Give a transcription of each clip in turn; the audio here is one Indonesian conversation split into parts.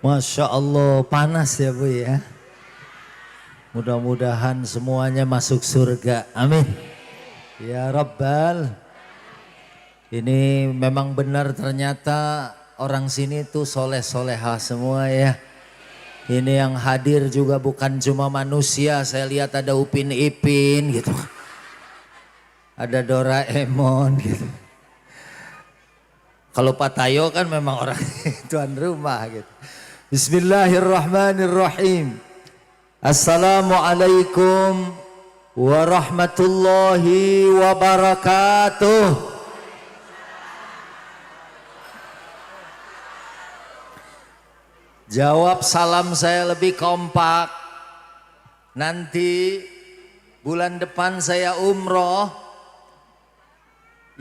Masya Allah, panas ya Bu ya. Mudah-mudahan semuanya masuk surga. Amin. Ya Rabbal. Ini memang benar ternyata orang sini tuh soleh-soleha semua ya. Ini yang hadir juga bukan cuma manusia. Saya lihat ada Upin Ipin gitu. Ada Doraemon gitu. Kalau Pak Tayo kan memang orang tuan rumah gitu. Bismillahirrahmanirrahim. Assalamualaikum warahmatullahi wabarakatuh. Jawab salam saya lebih kompak. Nanti bulan depan saya umroh.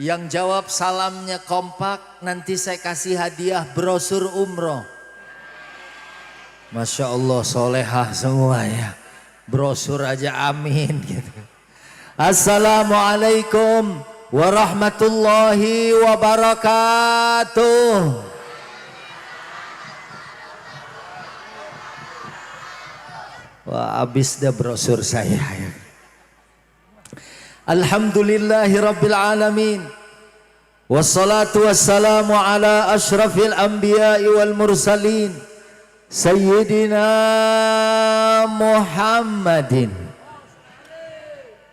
Yang jawab salamnya kompak, nanti saya kasih hadiah brosur umroh. Masya Allah, solehah semua ya. Brosur aja amin gitu. Assalamualaikum warahmatullahi wabarakatuh. Wah, habis dah brosur saya ya. Alhamdulillahi Rabbil Alamin. Wassalatu wassalamu ala ashrafil anbiya'i wal mursalin Sayyidina Muhammadin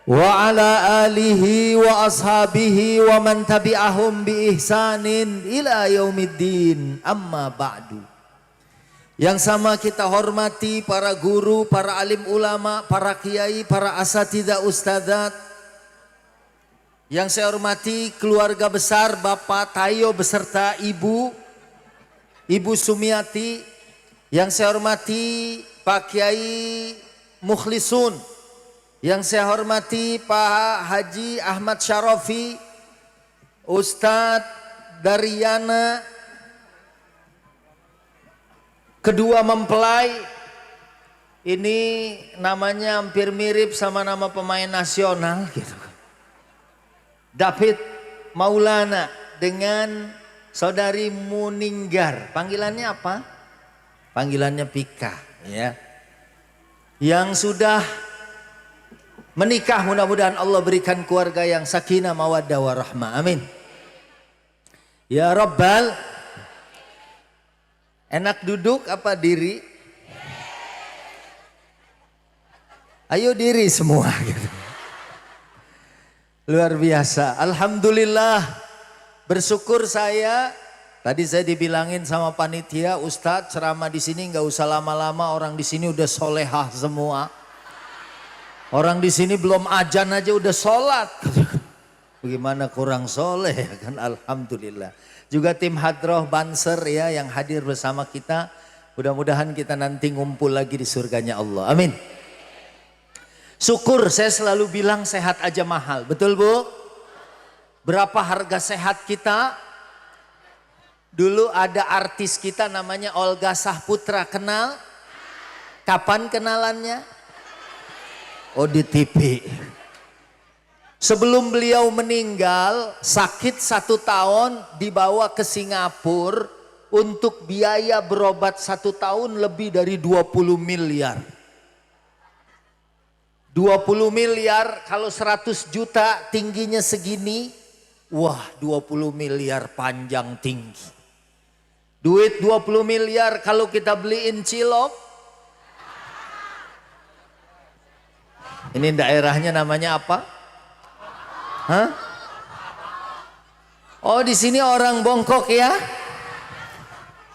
wa ala alihi wa ashabihi wa man tabi'ahum bi ihsanin ila yaumiddin. Amma ba'du. Yang sama kita hormati para guru, para alim ulama, para kiai, para asatidzah ustadzat. Yang saya hormati keluarga besar Bapak Tayo beserta Ibu Sumiati. Yang saya hormati Pak Kiai Mukhlisun. Yang saya hormati Pak Haji Ahmad Syarofi, Ustadz Daryana, kedua mempelai. Ini namanya hampir mirip sama nama pemain nasional gitu. David Maulana dengan saudari Muninggar. Panggilannya apa? Panggilannya Pika ya. Yang sudah menikah, mudah-mudahan Allah berikan keluarga yang sakinah mawaddah warahmah. Amin. Ya Rabbal. Enak duduk apa diri? Ayo diri semua gitu. Luar biasa. Alhamdulillah. Bersyukur saya. Tadi saya dibilangin sama panitia, Ustadz ceramah di sini nggak usah lama-lama, orang di sini udah solehah semua. Orang di sini belum ajan aja udah sholat. Bagaimana kurang soleh ya kan? Alhamdulillah. Juga tim Hadroh Banser ya yang hadir bersama kita. Mudah-mudahan kita nanti ngumpul lagi di surganya Allah. Amin. Syukur, saya selalu bilang sehat aja mahal. Betul Bu? Berapa harga sehat kita? Dulu ada artis kita namanya Olga Sahputra, kenal? Kapan kenalannya? Oh di TV. Sebelum beliau meninggal, sakit 1 tahun, dibawa ke Singapura untuk biaya berobat 1 tahun lebih dari 20 miliar. 20 miliar kalau 100 juta tingginya segini. Wah 20 miliar panjang tinggi. Duit 20 miliar kalau kita beliin cilok. Ini daerahnya namanya apa? Hah? Oh di sini orang Bongkok ya.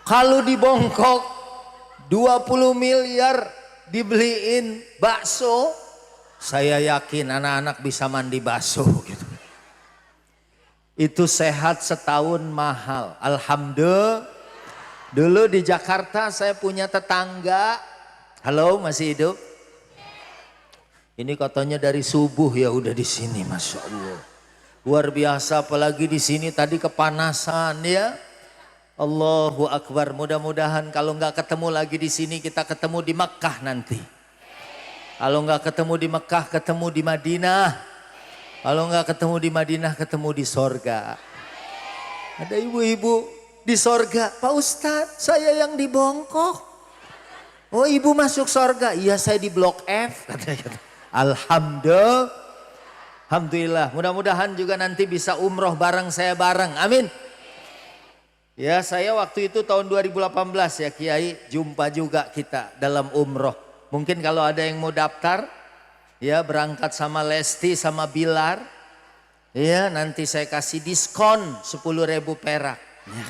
Kalau di Bongkok 20 miliar dibeliin bakso. Saya yakin anak-anak bisa mandi bakso gitu. Itu sehat setahun mahal. Alhamdulillah. Dulu di Jakarta saya punya tetangga. Halo, masih hidup? Ini katanya dari subuh ya udah di sini, Masya Allah. Luar biasa, apalagi di sini tadi kepanasan ya. Allahu Akbar. Mudah-mudahan kalau nggak ketemu lagi di sini kita ketemu di Mekkah nanti. Kalau nggak ketemu di Mekkah, ketemu di Madinah. Kalau nggak ketemu di Madinah, ketemu di sorga. Ada ibu-ibu di sorga. Pak Ustadz, saya yang di Bongkok. Oh, ibu masuk sorga? Iya, saya di blok F. Alhamdulillah. Mudah-mudahan juga nanti bisa umroh bareng saya bareng. Amin. Ya, saya waktu itu tahun 2018 ya Kiai, jumpa juga kita dalam umroh. Mungkin kalau ada yang mau daftar, ya berangkat sama Lesti sama Bilar, ya nanti saya kasih diskon 10.000 perak. Ya.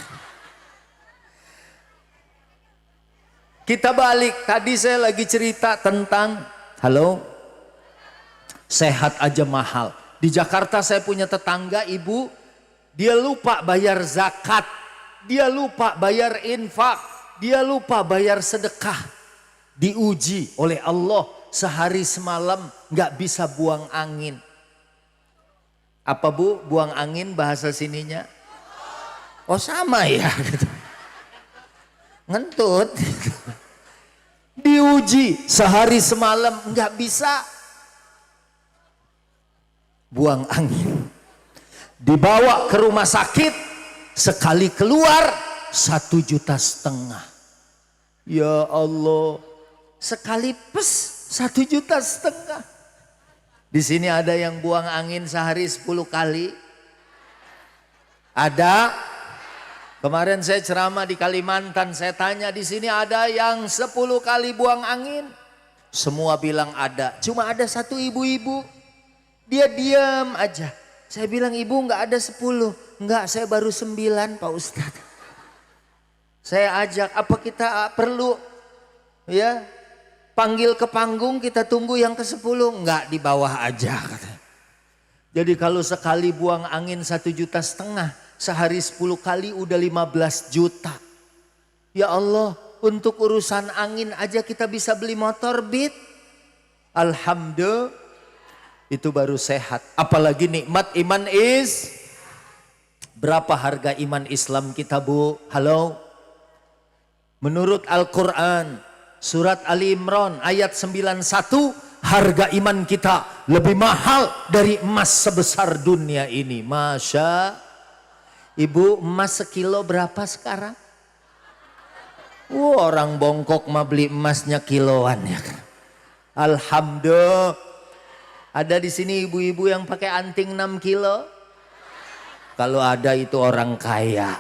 Kita balik, tadi saya lagi cerita tentang, halo, sehat aja mahal. Di Jakarta saya punya tetangga ibu, dia lupa bayar zakat, dia lupa bayar infak, dia lupa bayar sedekah. Diuji oleh Allah sehari semalam nggak bisa buang angin. Apa bu, buang angin bahasa sininya? Oh sama ya. Ngentut. Diuji sehari semalam nggak bisa buang angin. Dibawa ke rumah sakit, sekali keluar 1,5 juta. Ya Allah, sekali pes 1,5 juta. Di sini ada yang buang angin sehari 10 kali? Ada? Kemarin saya ceramah di Kalimantan, saya tanya di sini ada yang 10 kali buang angin? Semua bilang ada. Cuma ada satu ibu-ibu, dia diam aja. Saya bilang, ibu nggak ada 10. Enggak, saya baru 9 Pak Ustadz. Saya ajak, apa kita perlu ya panggil ke panggung, kita tunggu yang ke-10? Enggak, di bawah aja katanya. Jadi kalau sekali buang angin 1,5 juta, sehari 10 kali udah 15 juta. Ya Allah, untuk urusan angin aja kita bisa beli motor Beat. Alhamdulillah, itu baru sehat. Apalagi nikmat iman is. Berapa harga iman Islam kita bu? Halo? Menurut Al-Quran, surat Ali Imran ayat 91, harga iman kita lebih mahal dari emas sebesar dunia ini. Masya. Ibu, emas sekilo berapa sekarang? Orang Bongkok mah beli emasnya kiloan ya kan. Alhamdulillah. Ada di sini ibu-ibu yang pakai anting 6 kilo? Kalau ada itu orang kaya.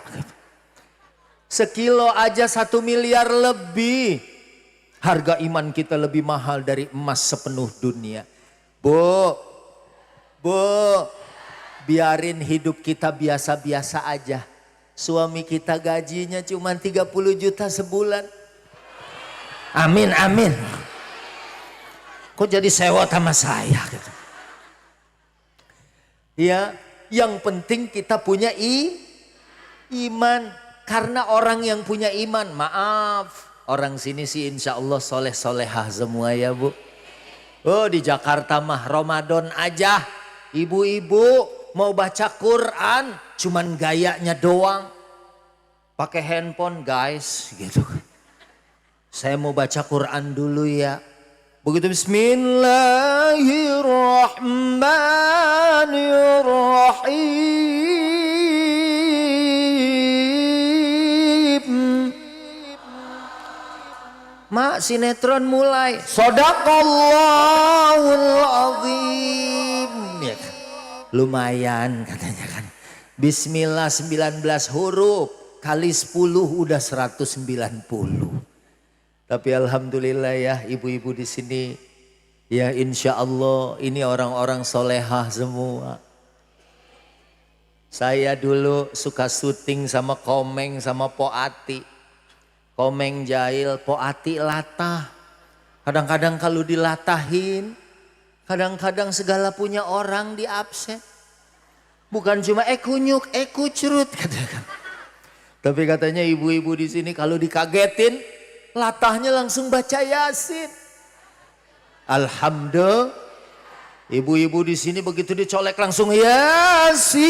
Sekilo aja 1 miliar lebih. Harga iman kita lebih mahal dari emas sepenuh dunia. Bu, biarin hidup kita biasa-biasa aja. Suami kita gajinya cuma 30 juta sebulan. Amin, amin. Kok jadi sewot sama saya gitu. Ya, yang penting kita punya iman. Karena orang yang punya iman, maaf, orang sini sih insya Allah soleh-solehah semua ya bu. Oh di Jakarta mah Ramadan aja, ibu-ibu mau baca Quran cuman gayanya doang. Pakai handphone guys gitu. Saya mau baca Quran dulu ya. Begitu Bismillahirrahmanirrahim. Mak, sinetron mulai. Shadaqallahul azim. Ya kan? Lumayan katanya kan. Bismillah 19 huruf. Kali 10 udah 190. Tapi alhamdulillah ya ibu-ibu di sini. Ya insya Allah ini orang-orang solehah semua. Saya dulu suka syuting sama Komeng sama Poati. Komeng jahil, Poati latah. Kadang-kadang kalau dilatahin, kadang-kadang segala punya orang di absen. Bukan cuma kunyuk, kucrut katakan. Tapi katanya ibu-ibu di sini kalau dikagetin, latahnya langsung baca Yasin. Alhamdulillah. Ibu-ibu di sini begitu dicolek langsung Yasin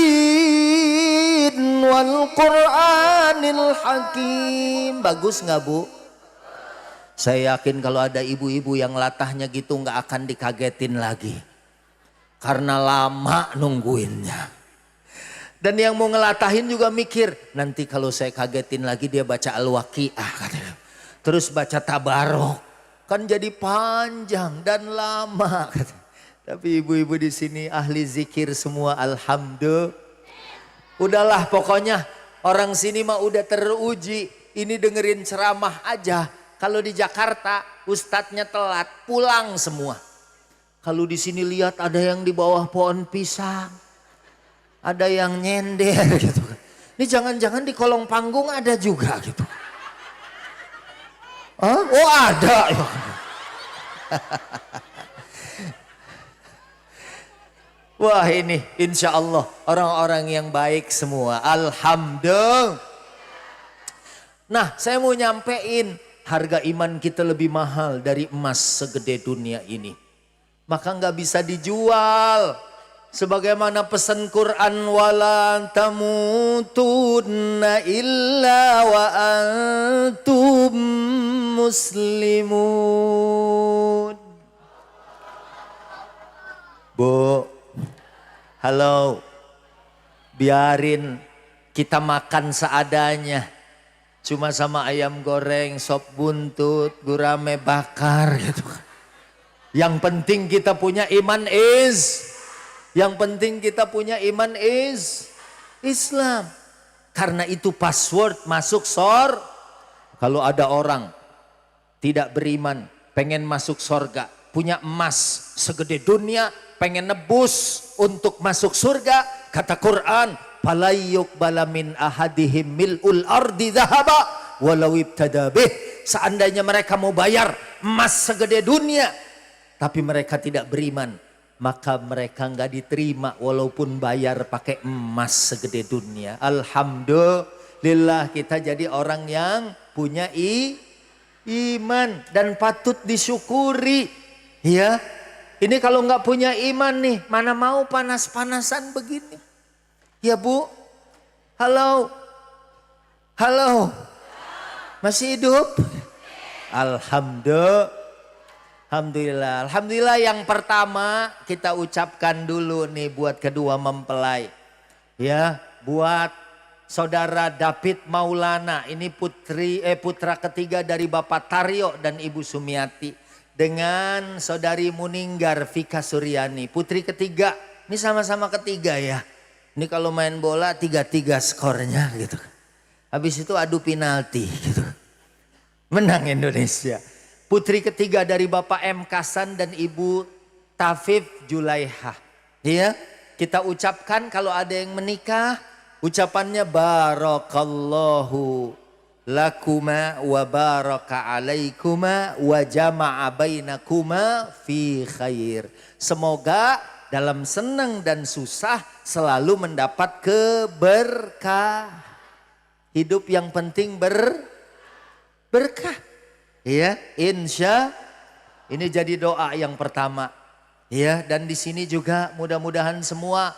wal Qur'anil Hakim. Bagus nggak bu? Saya yakin kalau ada ibu-ibu yang latahnya gitu nggak akan dikagetin lagi. Karena lama nungguinnya. Dan yang mau ngelatahin juga mikir, nanti kalau saya kagetin lagi dia baca Al-Waqiah katanya. Terus baca Tabarok, kan jadi panjang dan lama katanya. Tapi ibu-ibu di sini ahli zikir semua, alhamdulillah. Udahlah pokoknya orang sini mah udah teruji, ini dengerin ceramah aja. Kalau di Jakarta ustadznya telat, pulang semua. Kalau di sini lihat ada yang di bawah pohon pisang, ada yang nyender gitu. Ini jangan-jangan di kolong panggung ada juga gitu. Hah? Oh ada. Wah ini insya Allah orang-orang yang baik semua. Alhamdulillah. Nah saya mau nyampein harga iman kita lebih mahal dari emas segede dunia ini. Maka nggak bisa dijual. Sebagaimana pesan Quran, wala tamutunna illa wa antum muslimun. Bu, halo, biarin kita makan seadanya. Cuma sama ayam goreng, sop buntut, gurame bakar gitu. Yang penting kita punya iman Yang penting kita punya iman Islam. Karena itu password masuk sor. Kalau ada orang tidak beriman, pengen masuk sorga, punya emas segede dunia, pengen nebus untuk masuk surga, kata Quran, falayyuk balamin ahadihim mil'ul ardi dhahaba walau ibtada bih. Seandainya mereka mau bayar emas segede dunia, tapi mereka tidak beriman, maka mereka nggak diterima walaupun bayar pakai emas segede dunia. Alhamdulillah kita jadi orang yang punya iman dan patut disyukuri. Ya, ini kalau nggak punya iman nih, mana mau panas-panasan begini. Ya Bu, halo, halo, masih hidup? Alhamdulillah. Alhamdulillah. Alhamdulillah yang pertama kita ucapkan dulu nih buat kedua mempelai. Ya, buat saudara David Maulana, ini putra ketiga dari Bapak Taryo dan Ibu Sumiati. Dengan saudari Muninggar Vika Suryani, putri ketiga. Ini sama-sama ketiga ya. Ini kalau main bola 3-3 skornya gitu. Habis itu adu penalti gitu. Menang Indonesia. Putri ketiga dari Bapak M. Kasan dan Ibu Tafif Julaiha. Ya, kita ucapkan kalau ada yang menikah, ucapannya barakallahu lakuma wa baraka alaikuma wa jama'a bainakuma fi khair. Semoga dalam senang dan susah selalu mendapat keberkah. Hidup yang penting berkah. Ya, insya ini jadi doa yang pertama. Ya, dan di sini juga mudah-mudahan semua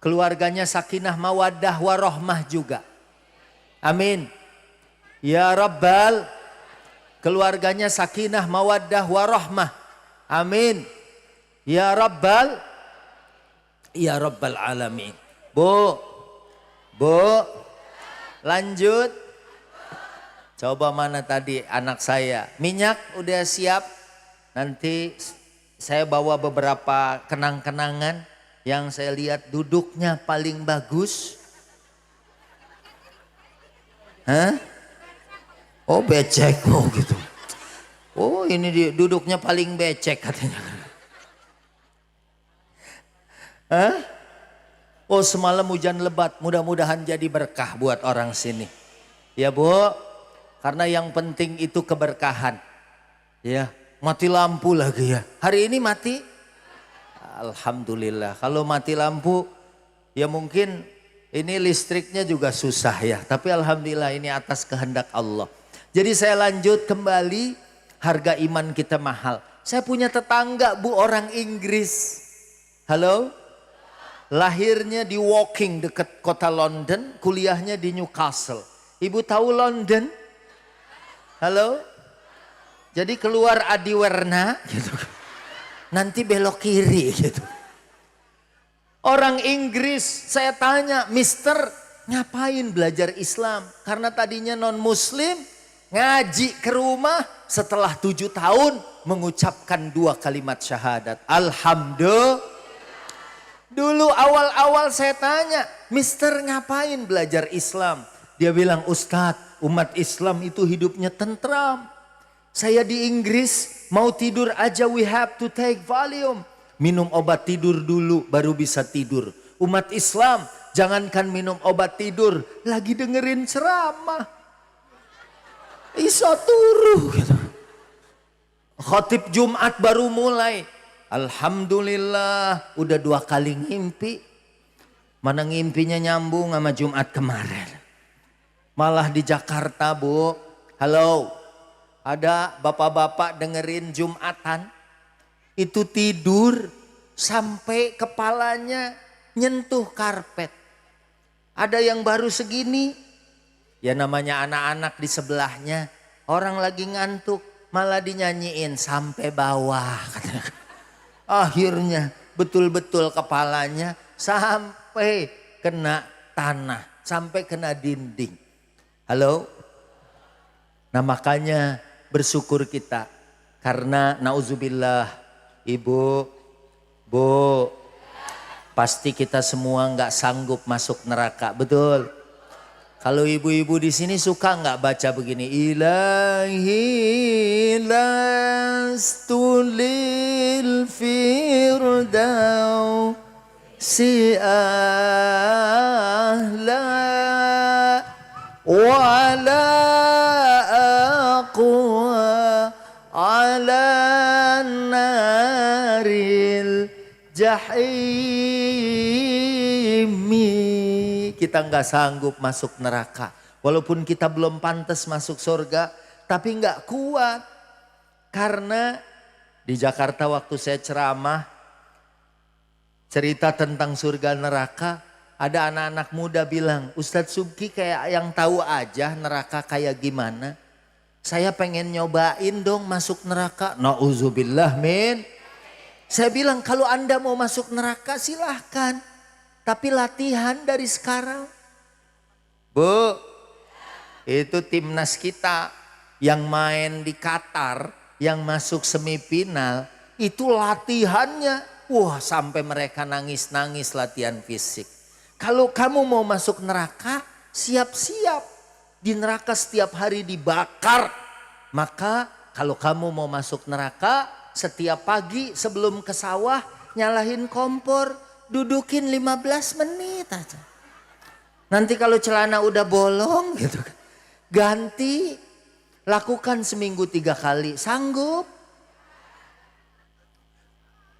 keluarganya sakinah mawaddah warohmah juga. Amin. Ya Rabbal, keluarganya sakinah mawaddah warohmah. Amin. Ya Rabbal, ya Rabbal alamin. Bu, lanjut. Coba mana tadi anak saya, minyak udah siap, nanti saya bawa beberapa kenang-kenangan yang saya lihat duduknya paling bagus. Hah? Oh becek, oh gitu. Oh ini duduknya paling becek katanya. Hah? Oh semalam hujan lebat, mudah-mudahan jadi berkah buat orang sini. Ya Bu. Karena yang penting itu keberkahan. Ya, mati lampu lagi ya. Hari ini mati? Alhamdulillah. Kalau mati lampu ya mungkin ini listriknya juga susah ya. Tapi alhamdulillah ini atas kehendak Allah. Jadi saya lanjut kembali, harga iman kita mahal. Saya punya tetangga Bu orang Inggris. Halo? Lahirnya di Woking dekat kota London, kuliahnya di Newcastle. Ibu tahu London? Halo? Jadi keluar Adiwerna gitu. Nanti belok kiri gitu. Orang Inggris saya tanya, Mister ngapain belajar Islam? Karena tadinya non muslim, ngaji ke rumah setelah 7 tahun mengucapkan 2 kalimat syahadat. Alhamdulillah. Dulu awal-awal saya tanya, Mister ngapain belajar Islam? Dia bilang, Ustadz, umat Islam itu hidupnya tentram. Saya di Inggris mau tidur aja we have to take Valium. Minum obat tidur dulu baru bisa tidur. Umat Islam jangankan minum obat tidur, lagi dengerin ceramah. Iso turu gitu. Khotib Jumat baru mulai. Alhamdulillah udah 2 kali ngimpi. Mana ngimpinya nyambung sama Jumat kemarin. Malah di Jakarta Bu. Halo. Ada bapak-bapak dengerin Jumatan. Itu tidur sampai kepalanya nyentuh karpet. Ada yang baru segini. Ya namanya anak-anak di sebelahnya. Orang lagi ngantuk. Malah dinyanyiin sampai bawah. Akhirnya betul-betul kepalanya sampai kena tanah. Sampai kena dinding. Halo? Nah makanya bersyukur kita. Karena nauzubillah. Ibu, Bu, pasti kita semua nggak sanggup masuk neraka, betul? Kalau ibu-ibu di sini suka nggak baca begini? Ilahi lastu lil firdausi ahla wala aqwa ala naril jahimi. Kita nggak sanggup masuk neraka. Walaupun kita belum pantas masuk surga, tapi nggak kuat. Karena di Jakarta waktu saya ceramah, cerita tentang surga neraka, ada anak-anak muda bilang, Ustadz Subki kayak yang tahu aja neraka kayak gimana. Saya pengen nyobain dong masuk neraka. Nauzubillah min. Saya bilang kalau Anda mau masuk neraka silahkan. Tapi latihan dari sekarang. Bu, itu timnas kita yang main di Qatar, yang masuk semifinal, itu latihannya. Wah sampai mereka nangis-nangis latihan fisik. Kalau kamu mau masuk neraka, siap-siap. Di neraka setiap hari dibakar. Maka kalau kamu mau masuk neraka, setiap pagi sebelum ke sawah nyalahin kompor, dudukin 15 menit aja. Nanti kalau celana udah bolong gitu kan, ganti, lakukan seminggu 3 kali, sanggup.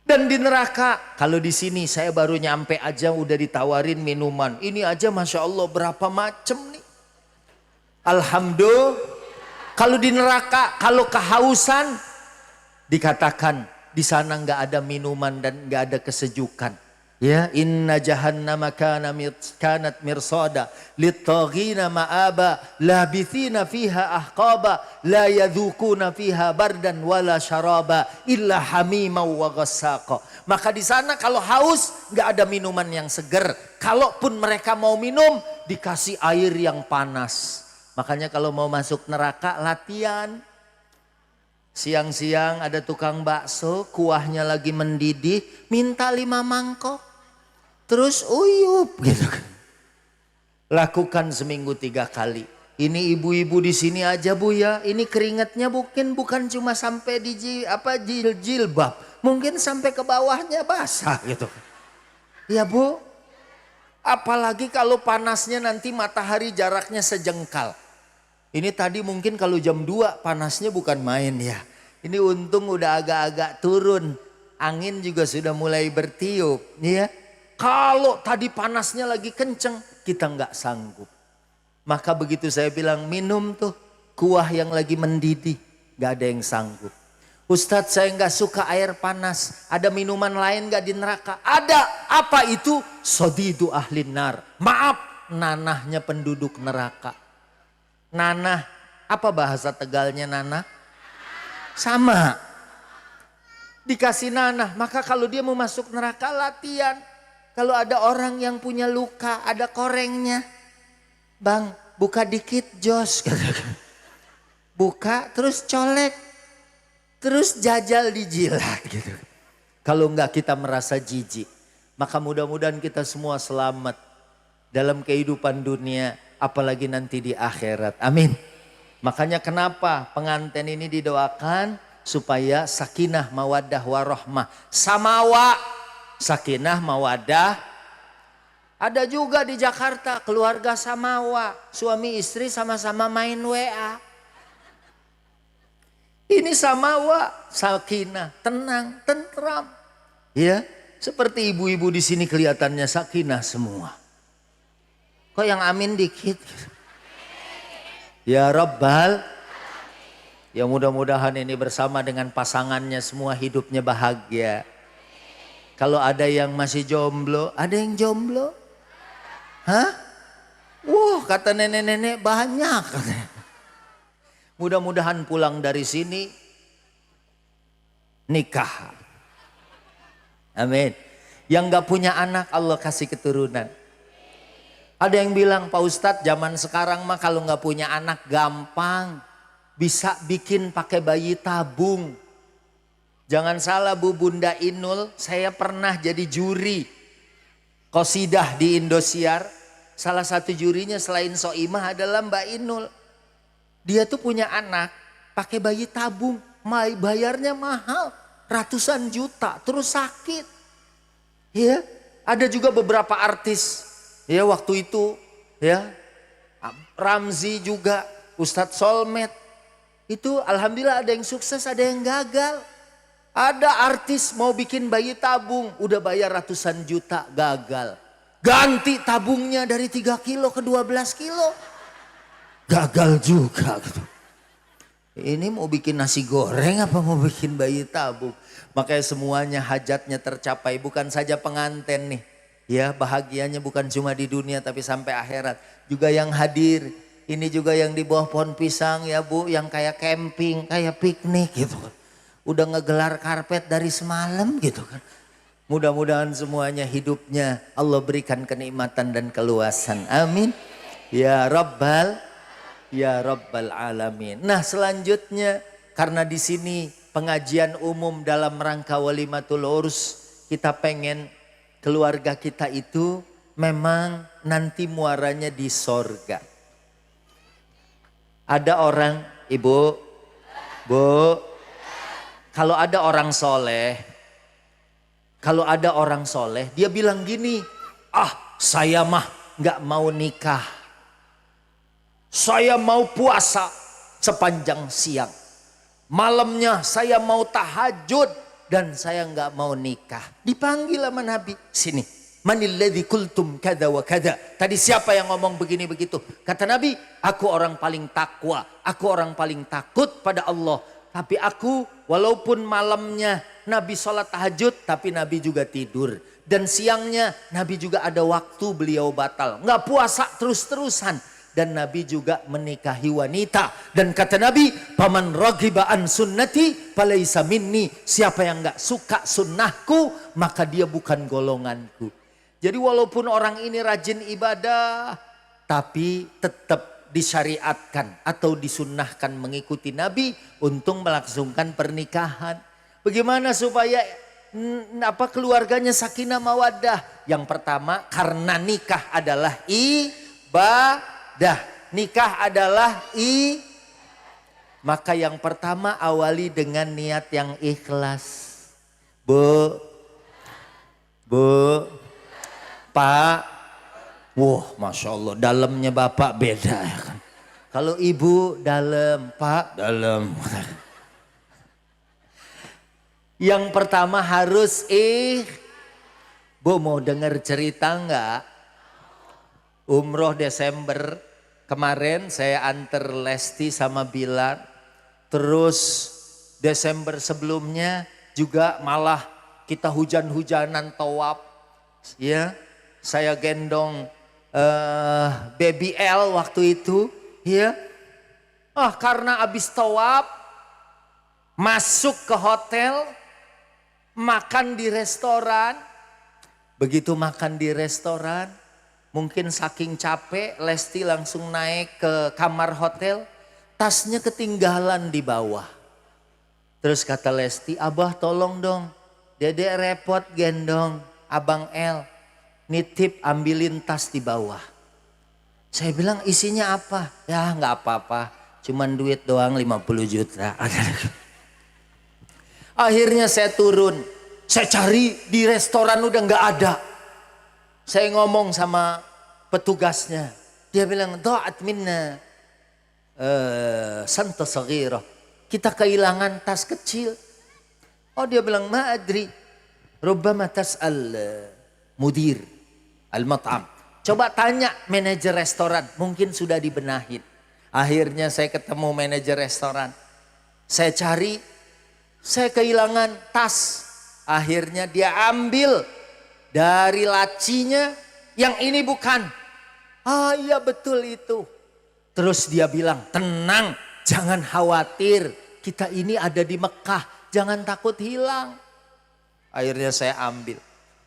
Dan di neraka, kalau di sini saya baru nyampe aja udah ditawarin minuman. Ini aja Masya Allah berapa macem nih. Alhamdulillah. Kalau di neraka, kalau kehausan, dikatakan di sana nggak ada minuman dan nggak ada kesejukan. Ya, inna jahannama kanat mirsada littaghina ma'aba labithina fiha ahqaba la yadhukuna fiha bardan wala syaraba illa hamima wa ghassaqa. Maka di sana kalau haus nggak ada minuman yang seger. Kalaupun mereka mau minum dikasih air yang panas. Makanya kalau mau masuk neraka latihan. Siang-siang ada tukang bakso, kuahnya lagi mendidih, minta 5 mangkok. Terus uyup gitu. Lakukan seminggu 3 kali. Ini ibu-ibu di sini aja Bu ya, ini keringatnya bukan cuma sampai di jilbab, mungkin sampai ke bawahnya basah gitu. Ya Bu, apalagi kalau panasnya nanti matahari jaraknya sejengkal. Ini tadi mungkin kalau jam 2 panasnya bukan main ya. Ini untung udah agak-agak turun. Angin juga sudah mulai bertiup ya. Kalau tadi panasnya lagi kenceng kita nggak sanggup. Maka begitu saya bilang minum tuh kuah yang lagi mendidih. Gak ada yang sanggup. Ustadz saya nggak suka air panas. Ada minuman lain gak di neraka? Ada. Apa itu? Sodidu ahlin nar. Maaf, nanahnya penduduk neraka. Nanah, apa bahasa Tegalnya nanah? Sama. Dikasih nanah, maka kalau dia mau masuk neraka latihan. kalau ada orang yang punya luka, ada korengnya. Bang, buka dikit jos. Buka terus colek. Terus jajal dijilat gitu. Kalau enggak kita merasa jijik. Maka mudah-mudahan kita semua selamat dalam kehidupan dunia. Apalagi nanti di akhirat. Amin. Makanya kenapa pengantin ini didoakan supaya sakinah mawaddah warahmah. Samawa sakinah mawaddah. Ada juga di Jakarta keluarga samawa. Suami istri sama-sama main WA. Ini samawa, sakinah, tenang, tentram. Ya, seperti ibu-ibu di sini kelihatannya sakinah semua. Kok yang amin dikit? Ya Rabbal. Ya mudah-mudahan ini bersama dengan pasangannya semua hidupnya bahagia. Kalau ada yang masih jomblo, ada yang jomblo? Hah? Wah, kata nenek-nenek banyak. Mudah-mudahan pulang dari sini nikah. Amin. Yang gak punya anak Allah kasih keturunan. Ada yang bilang Pak Ustadz zaman sekarang mah kalau gak punya anak gampang. Bisa bikin pakai bayi tabung. Jangan salah Bu Bunda Inul, saya pernah jadi juri qasidah di Indosiar. Salah satu jurinya selain Soimah adalah Mbak Inul. Dia tuh punya anak pakai bayi tabung, bayarnya mahal, ratusan juta, terus sakit. Ya, ada juga beberapa artis, ya waktu itu, ya Ramzi juga, Ustadz Solmed, itu alhamdulillah ada yang sukses, ada yang gagal. Ada artis mau bikin bayi tabung, udah bayar ratusan juta, gagal. Ganti tabungnya dari 3 kilo ke 12 kilo. Gagal juga gitu. Ini mau bikin nasi goreng apa mau bikin bayi tabung. Makanya semuanya hajatnya tercapai. Bukan saja pengantin nih. Ya bahagianya bukan cuma di dunia tapi sampai akhirat. Juga yang hadir. Ini juga yang di bawah pohon pisang ya Bu. Yang kayak camping, kayak piknik gitu kan. Udah ngegelar karpet dari semalam gitu kan. Mudah-mudahan semuanya hidupnya Allah berikan kenikmatan dan keluasan. Amin. Ya Rabbal. Ya Rabbal Alamin. Nah selanjutnya karena di sini pengajian umum dalam rangka walimatul urs. Kita pengen keluarga kita itu memang nanti muaranya di sorga. Ada orang, Ibu, Bu, kalau ada orang soleh, dia bilang gini, saya mah gak mau nikah. Saya mau puasa sepanjang siang. Malamnya saya mau tahajud dan saya nggak mau nikah. Dipanggil sama Nabi. Sini. Manil ladzi kultum kada wa kada. Tadi siapa yang ngomong begini begitu? Kata Nabi, aku orang paling takwa. Aku orang paling takut pada Allah. Tapi aku walaupun malamnya Nabi sholat tahajud tapi Nabi juga tidur. Dan siangnya Nabi juga ada waktu beliau batal. Nggak puasa terus-terusan. Dan Nabi juga menikahi wanita. Dan kata Nabi, paman raghiba an sunnati falaisa minni. Siapa yang gak suka sunnahku, maka dia bukan golonganku. Jadi walaupun orang ini rajin ibadah, tapi tetap disyariatkan atau disunnahkan mengikuti Nabi untuk melangsungkan pernikahan. Bagaimana supaya keluarganya sakinah mawaddah? Yang pertama, karena nikah adalah ibadah. Nikah adalah maka yang pertama awali dengan niat yang ikhlas. Bu, Pak, wah Masya Allah dalamnya Bapak beda ya kan. Kalau Ibu dalam, Pak dalam. Yang pertama harus Bu mau dengar cerita enggak? Umroh Desember kemarin saya antar Lesti sama Bilar. Terus Desember sebelumnya juga malah kita hujan-hujanan tawaf. Ya, saya gendong Baby L waktu itu. Ya, karena abis tawaf masuk ke hotel, makan di restoran. Begitu makan di restoran, mungkin saking capek, Lesti langsung naik ke kamar hotel, tasnya ketinggalan di bawah. Terus kata Lesti, Abah tolong dong, Dedek repot gendong Abang L, nitip ambilin tas di bawah. Saya bilang isinya apa? Ya nggak apa-apa, cuman duit doang 50 juta. Akhirnya saya turun, saya cari di restoran udah nggak ada. Saya ngomong sama petugasnya, dia bilang do'at minna santa saghirah, kita kehilangan tas kecil. Oh dia bilang ma'adri, rubbama tas'al mudir al-mat'am. Coba tanya manajer restoran, mungkin sudah dibenahin. Akhirnya saya ketemu manajer restoran, saya cari, saya kehilangan tas. Akhirnya dia ambil dari lacinya, yang ini bukan. Ah iya betul itu. Terus dia bilang, tenang, jangan khawatir, kita ini ada di Mekah, jangan takut hilang. Akhirnya saya ambil,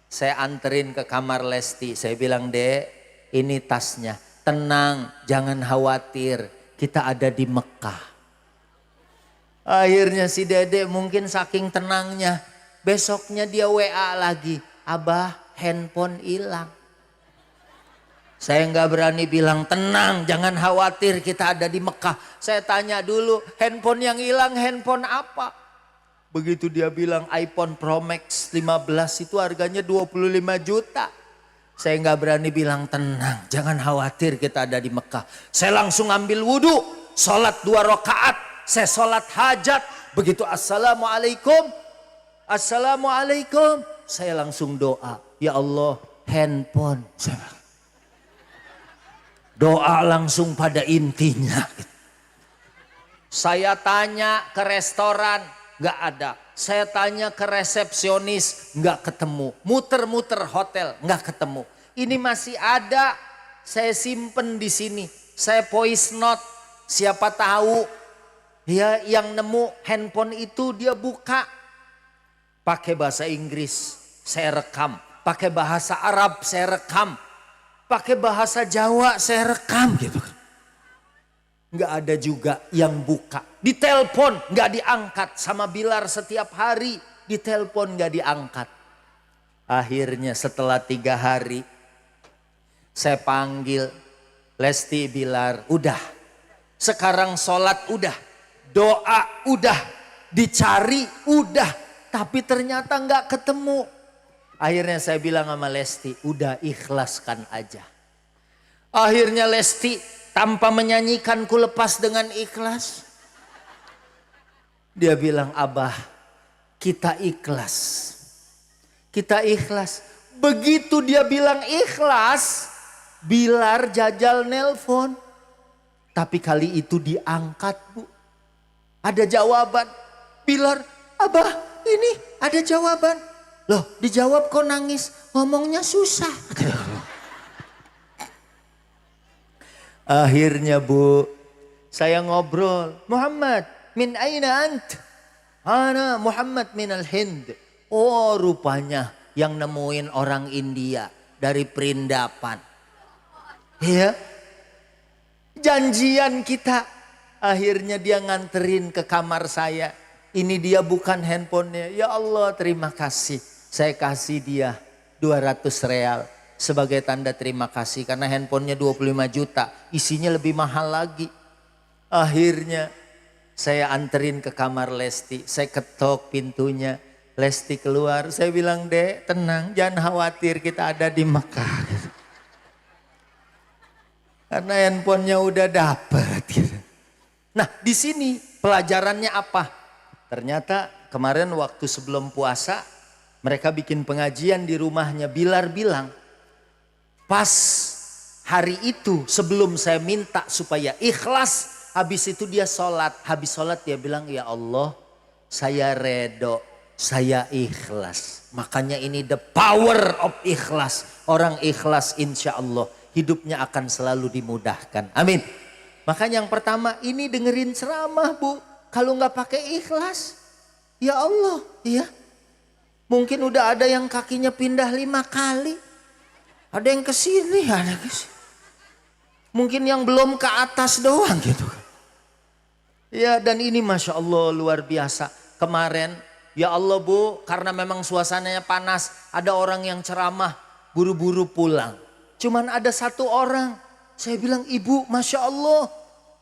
saya anterin ke kamar Lesti. Saya bilang, Dek, ini tasnya, tenang, jangan khawatir, kita ada di Mekah. Akhirnya si Dede mungkin saking tenangnya, besoknya dia WA lagi, Abah handphone hilang. Saya nggak berani bilang tenang, jangan khawatir kita ada di Mekah. Saya tanya dulu, handphone yang hilang handphone apa? Begitu dia bilang iPhone Pro Max 15 itu harganya 25 juta. Saya nggak berani bilang tenang, jangan khawatir kita ada di Mekah. Saya langsung ambil wudhu, sholat 2 rakaat, saya sholat hajat. Begitu assalamualaikum, assalamualaikum, saya langsung doa, ya Allah handphone. Doa langsung pada intinya. Saya tanya ke restoran, nggak ada. Saya tanya ke resepsionis, nggak ketemu. Muter-muter hotel, nggak ketemu. Ini masih ada, saya simpen di sini. Saya voice note, siapa tahu ya yang nemu handphone itu dia buka. Pakai bahasa Inggris, saya rekam. Pakai bahasa Arab, saya rekam. Pakai bahasa Jawa saya rekam gitu. Nggak ada juga yang buka. Ditelepon nggak diangkat, sama Bilar setiap hari ditelepon nggak diangkat. Akhirnya setelah 3 hari saya panggil Lesti, Bilar, udah. Sekarang sholat udah, doa udah, dicari udah, tapi ternyata nggak ketemu. Akhirnya saya bilang sama Lesti, udah ikhlaskan aja. Akhirnya Lesti tanpa menyanyikan ku lepas dengan ikhlas. Dia bilang, Abah kita ikhlas. Kita ikhlas. Begitu dia bilang ikhlas, Bilar jajal nelpon. Tapi kali itu diangkat, Bu. Ada jawaban. Bilar, Abah ini ada jawaban. Loh dijawab kok nangis, ngomongnya susah. Akhirnya Bu, saya ngobrol, Muhammad min aina ant? Ana Muhammad min al-Hind. Oh rupanya yang nemuin orang India dari Perindapan. Iya, janjian kita. Akhirnya dia nganterin ke kamar saya. Ini dia bukan handphonenya. Ya Allah terima kasih. Saya kasih dia 200 real sebagai tanda terima kasih. Karena handphonenya 25 juta. Isinya lebih mahal lagi. Akhirnya saya anterin ke kamar Lesti. Saya ketok pintunya. Lesti keluar. Saya bilang, Dek tenang jangan khawatir kita ada di Mekah. Karena handphonenya udah dapet. Nah di sini pelajarannya apa? Ternyata kemarin waktu sebelum puasa mereka bikin pengajian di rumahnya. Bilar bilang, pas hari itu sebelum saya minta supaya ikhlas, habis itu dia sholat. Habis sholat dia bilang, ya Allah saya redo, saya ikhlas. Makanya ini the power of ikhlas. Orang ikhlas insya Allah hidupnya akan selalu dimudahkan. Amin. Makanya yang pertama ini dengerin ceramah Bu. Kalau nggak pakai ikhlas, ya Allah, ya. Mungkin udah ada yang kakinya pindah 5 kali. Ada yang ke sini, ada ke sini. Mungkin yang belum ke atas doang gitu. Ya, dan ini Masya Allah luar biasa. Kemarin, ya Allah Bu, karena memang suasananya panas, ada orang yang ceramah buru-buru pulang. Cuman ada 1 orang. Saya bilang, Ibu Masya Allah,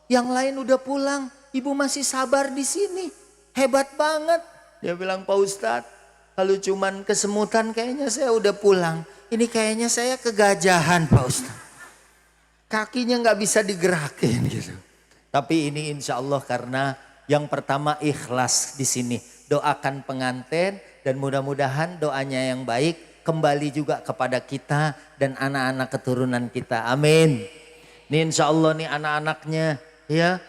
yang lain udah pulang, Ibu masih sabar di sini. Hebat banget. Dia bilang, Pak Ustadz, kalau cuman kesemutan kayaknya saya udah pulang. Ini kayaknya saya kegajahan Pak Ustadz. Kakinya nggak bisa digerakin gitu. Tapi ini insya Allah karena yang pertama ikhlas di sini. Doakan pengantin dan mudah-mudahan doanya yang baik kembali juga kepada kita dan anak-anak keturunan kita. Amin. Ini insya Allah nih anak-anaknya ya.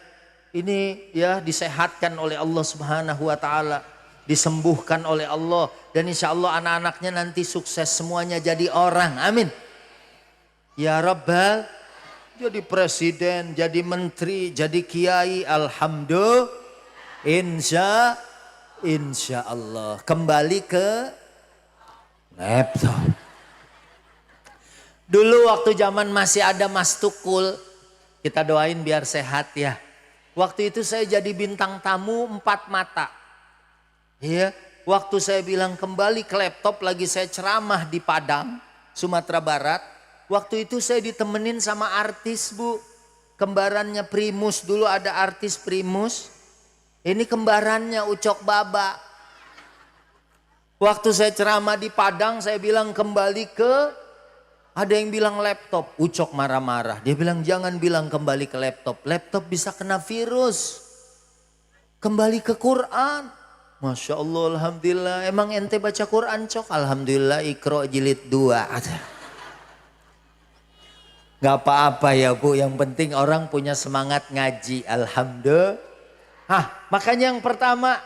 Ini ya disehatkan oleh Allah Subhanahu wa Ta'ala. Disembuhkan oleh Allah. Dan insya Allah anak-anaknya nanti sukses semuanya jadi orang. Amin. Ya Rabbal. Jadi presiden, jadi menteri, jadi kiai. Alhamdulillah. Insya Allah. Kembali ke laptop. Dulu waktu zaman masih ada Mas Tukul. Kita doain biar sehat ya. Waktu itu saya jadi bintang tamu 4 mata. Ya, waktu saya bilang kembali ke laptop lagi saya ceramah di Padang, Sumatera Barat. Waktu itu saya ditemenin sama artis Bu. Kembarannya Primus, dulu ada artis Primus. Ini kembarannya Ucok Baba. Waktu saya ceramah di Padang saya bilang kembali ke, ada yang bilang laptop. Ucok marah-marah. Dia bilang jangan bilang kembali ke laptop. Laptop bisa kena virus. Kembali ke Quran. Masya Allah, Alhamdulillah. Emang ente baca Quran Cok? Alhamdulillah Iqra jilid 2. Gak apa-apa ya Bu. Yang penting orang punya semangat ngaji. Alhamdulillah. Makanya yang pertama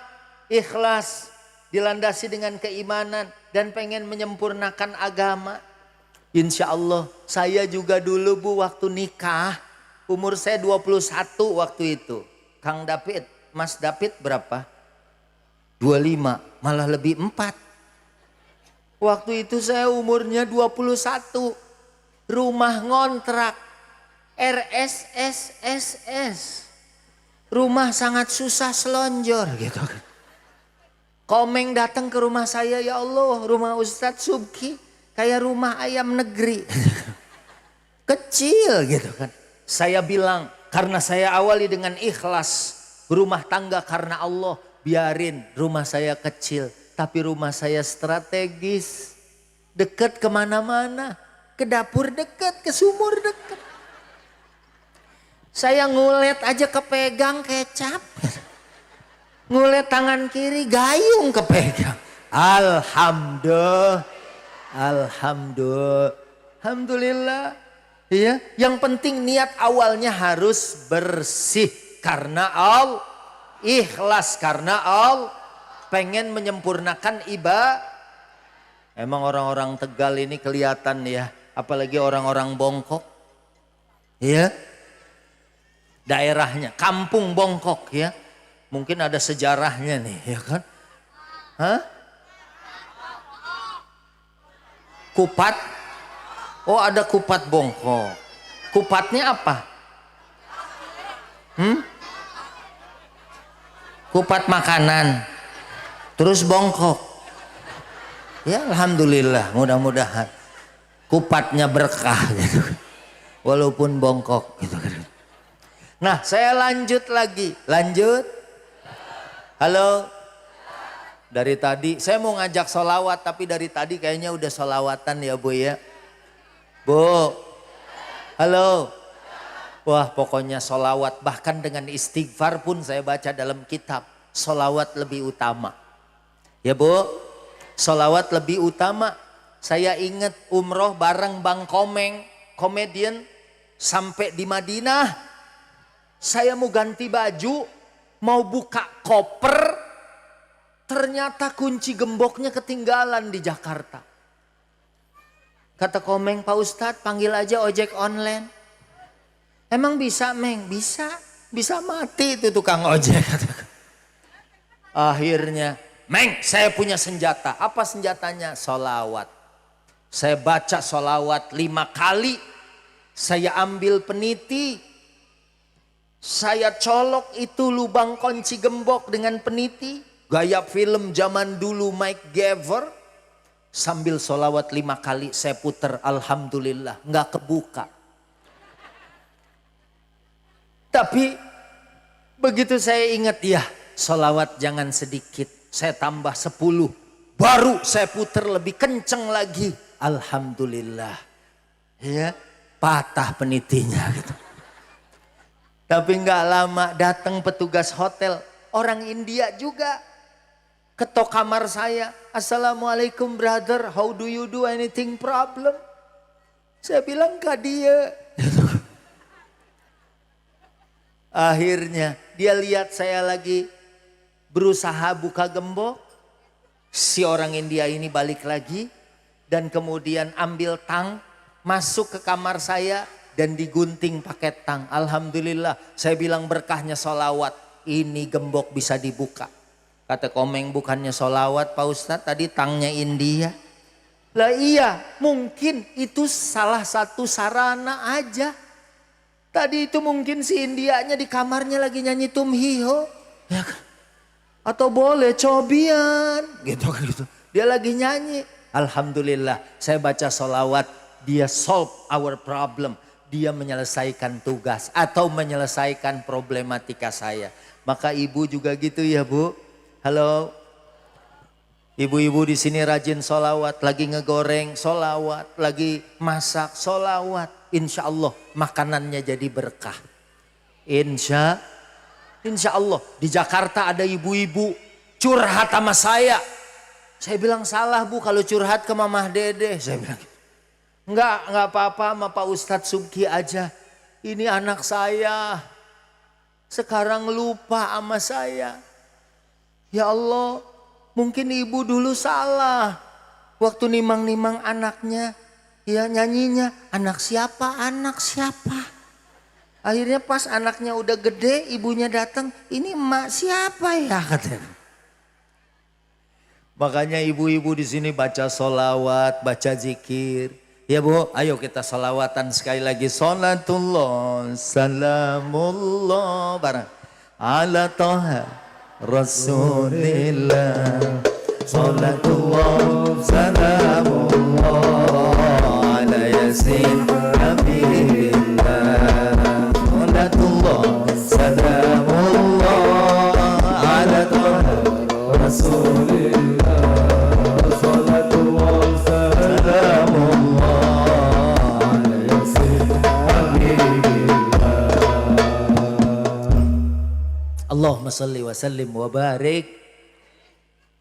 ikhlas. Dilandasi dengan keimanan. Dan pengen menyempurnakan agama. Insya Allah saya juga dulu Bu waktu nikah. Umur saya 21 waktu itu. Kang David, Mas David berapa? 25, malah lebih 4. Waktu itu saya umurnya 21. Rumah ngontrak. RSSSS. Rumah sangat susah selonjor gitu. Komeng datang ke rumah saya, ya Allah, rumah Ustadz Subki kayak rumah ayam negeri. Kecil gitu kan. Saya bilang karena saya awali dengan ikhlas berumah tangga karena Allah. Biarin rumah saya kecil, tapi rumah saya strategis. Dekat kemana-mana, ke dapur dekat, ke sumur dekat. Saya ngulet aja kepegang kecap. Ngulet tangan kiri gayung kepegang. Alhamdulillah. Alhamdulillah. Ya, yang penting niat awalnya harus bersih karena Allah. Ikhlas karena Allah, pengen menyempurnakan ibadah. Emang orang-orang Tegal ini kelihatan ya, apalagi orang-orang Bongkok. Ya. Daerahnya, kampung Bongkok ya. Mungkin ada sejarahnya nih, ya kan? Hah? Kupat? Oh, ada kupat Bongkok. Kupatnya apa? Kupat makanan, terus bongkok. Ya Alhamdulillah, mudah-mudahan kupatnya berkah gitu. Walaupun bongkok gitu. Nah saya lanjut lagi, lanjut. Halo. Dari tadi saya mau ngajak sholawat tapi dari tadi kayaknya udah sholawatan ya Bu ya. Bu, halo. Wah pokoknya sholawat bahkan dengan istighfar pun saya baca dalam kitab. Sholawat lebih utama. Ya Bu, sholawat lebih utama. Saya ingat umroh bareng Bang Komeng, komedian. Sampai di Madinah. Saya mau ganti baju, mau buka koper. Ternyata kunci gemboknya ketinggalan di Jakarta. Kata Komeng, Pak Ustadz panggil aja ojek online. Emang bisa Meng? Bisa. Bisa mati itu tukang ojek. Akhirnya Meng, saya punya senjata. Apa senjatanya? Sholawat. Saya baca sholawat 5 kali. Saya ambil peniti. Saya colok itu lubang kunci gembok dengan peniti. Gaya film zaman dulu Mike Gaver. Sambil sholawat 5 kali saya puter. Alhamdulillah nggak kebuka. Tapi begitu saya ingat ya, sholawat jangan sedikit. Saya tambah 10. Baru saya puter lebih kenceng lagi. Alhamdulillah. Ya, patah penitinya gitu. Tapi nggak lama datang petugas hotel. Orang India juga. Ketok kamar saya. Assalamualaikum brother. How do you do, anything problem? Saya bilang ke dia. Akhirnya dia lihat saya lagi berusaha buka gembok. Si orang India ini balik lagi. Dan kemudian ambil tang. Masuk ke kamar saya. Dan digunting pakai tang. Alhamdulillah. Saya bilang berkahnya sholawat. Ini gembok bisa dibuka. Kata Komeng, bukannya sholawat Pak Ustadz. Tadi tangnya India. Lah iya, mungkin itu salah satu sarana aja. Tadi itu mungkin si Indianya di kamarnya lagi nyanyi Tumhiho. Ya kan? Atau boleh cobian gitu kan gitu. Dia lagi nyanyi. Alhamdulillah saya baca sholawat. Dia solve our problem. Dia menyelesaikan tugas atau menyelesaikan problematika saya. Maka ibu juga gitu ya Bu. Halo. Ibu-ibu di sini rajin sholawat. Lagi ngegoreng sholawat. Lagi masak sholawat. Insya Allah makanannya jadi berkah. Insya Allah. Di Jakarta ada ibu-ibu curhat sama saya. Saya bilang salah Bu kalau curhat ke Mamah Dede. Saya bilang enggak apa-apa sama Pak Ustadz Subki aja. Ini anak saya. Sekarang lupa sama saya. Ya Allah, mungkin ibu dulu salah. Waktu nimang-nimang anaknya. Ya nyanyinya, anak siapa, anak siapa. Akhirnya pas anaknya udah gede, ibunya datang, ini emak siapa ya katanya. Makanya ibu-ibu di sini baca sholawat, baca zikir. Ya Bu, ayo kita sholawatan sekali lagi. Sholatullah, salamullah, bareng. Ala toha Rasulillah. Sholatullah, salamullah. Yasin Nabiillah. Sholatullah salamullah ala toha Rasulillah. Sholatullah salamullah ala Yasin Nabiillah. Allahumma salli wa sallim wa barik.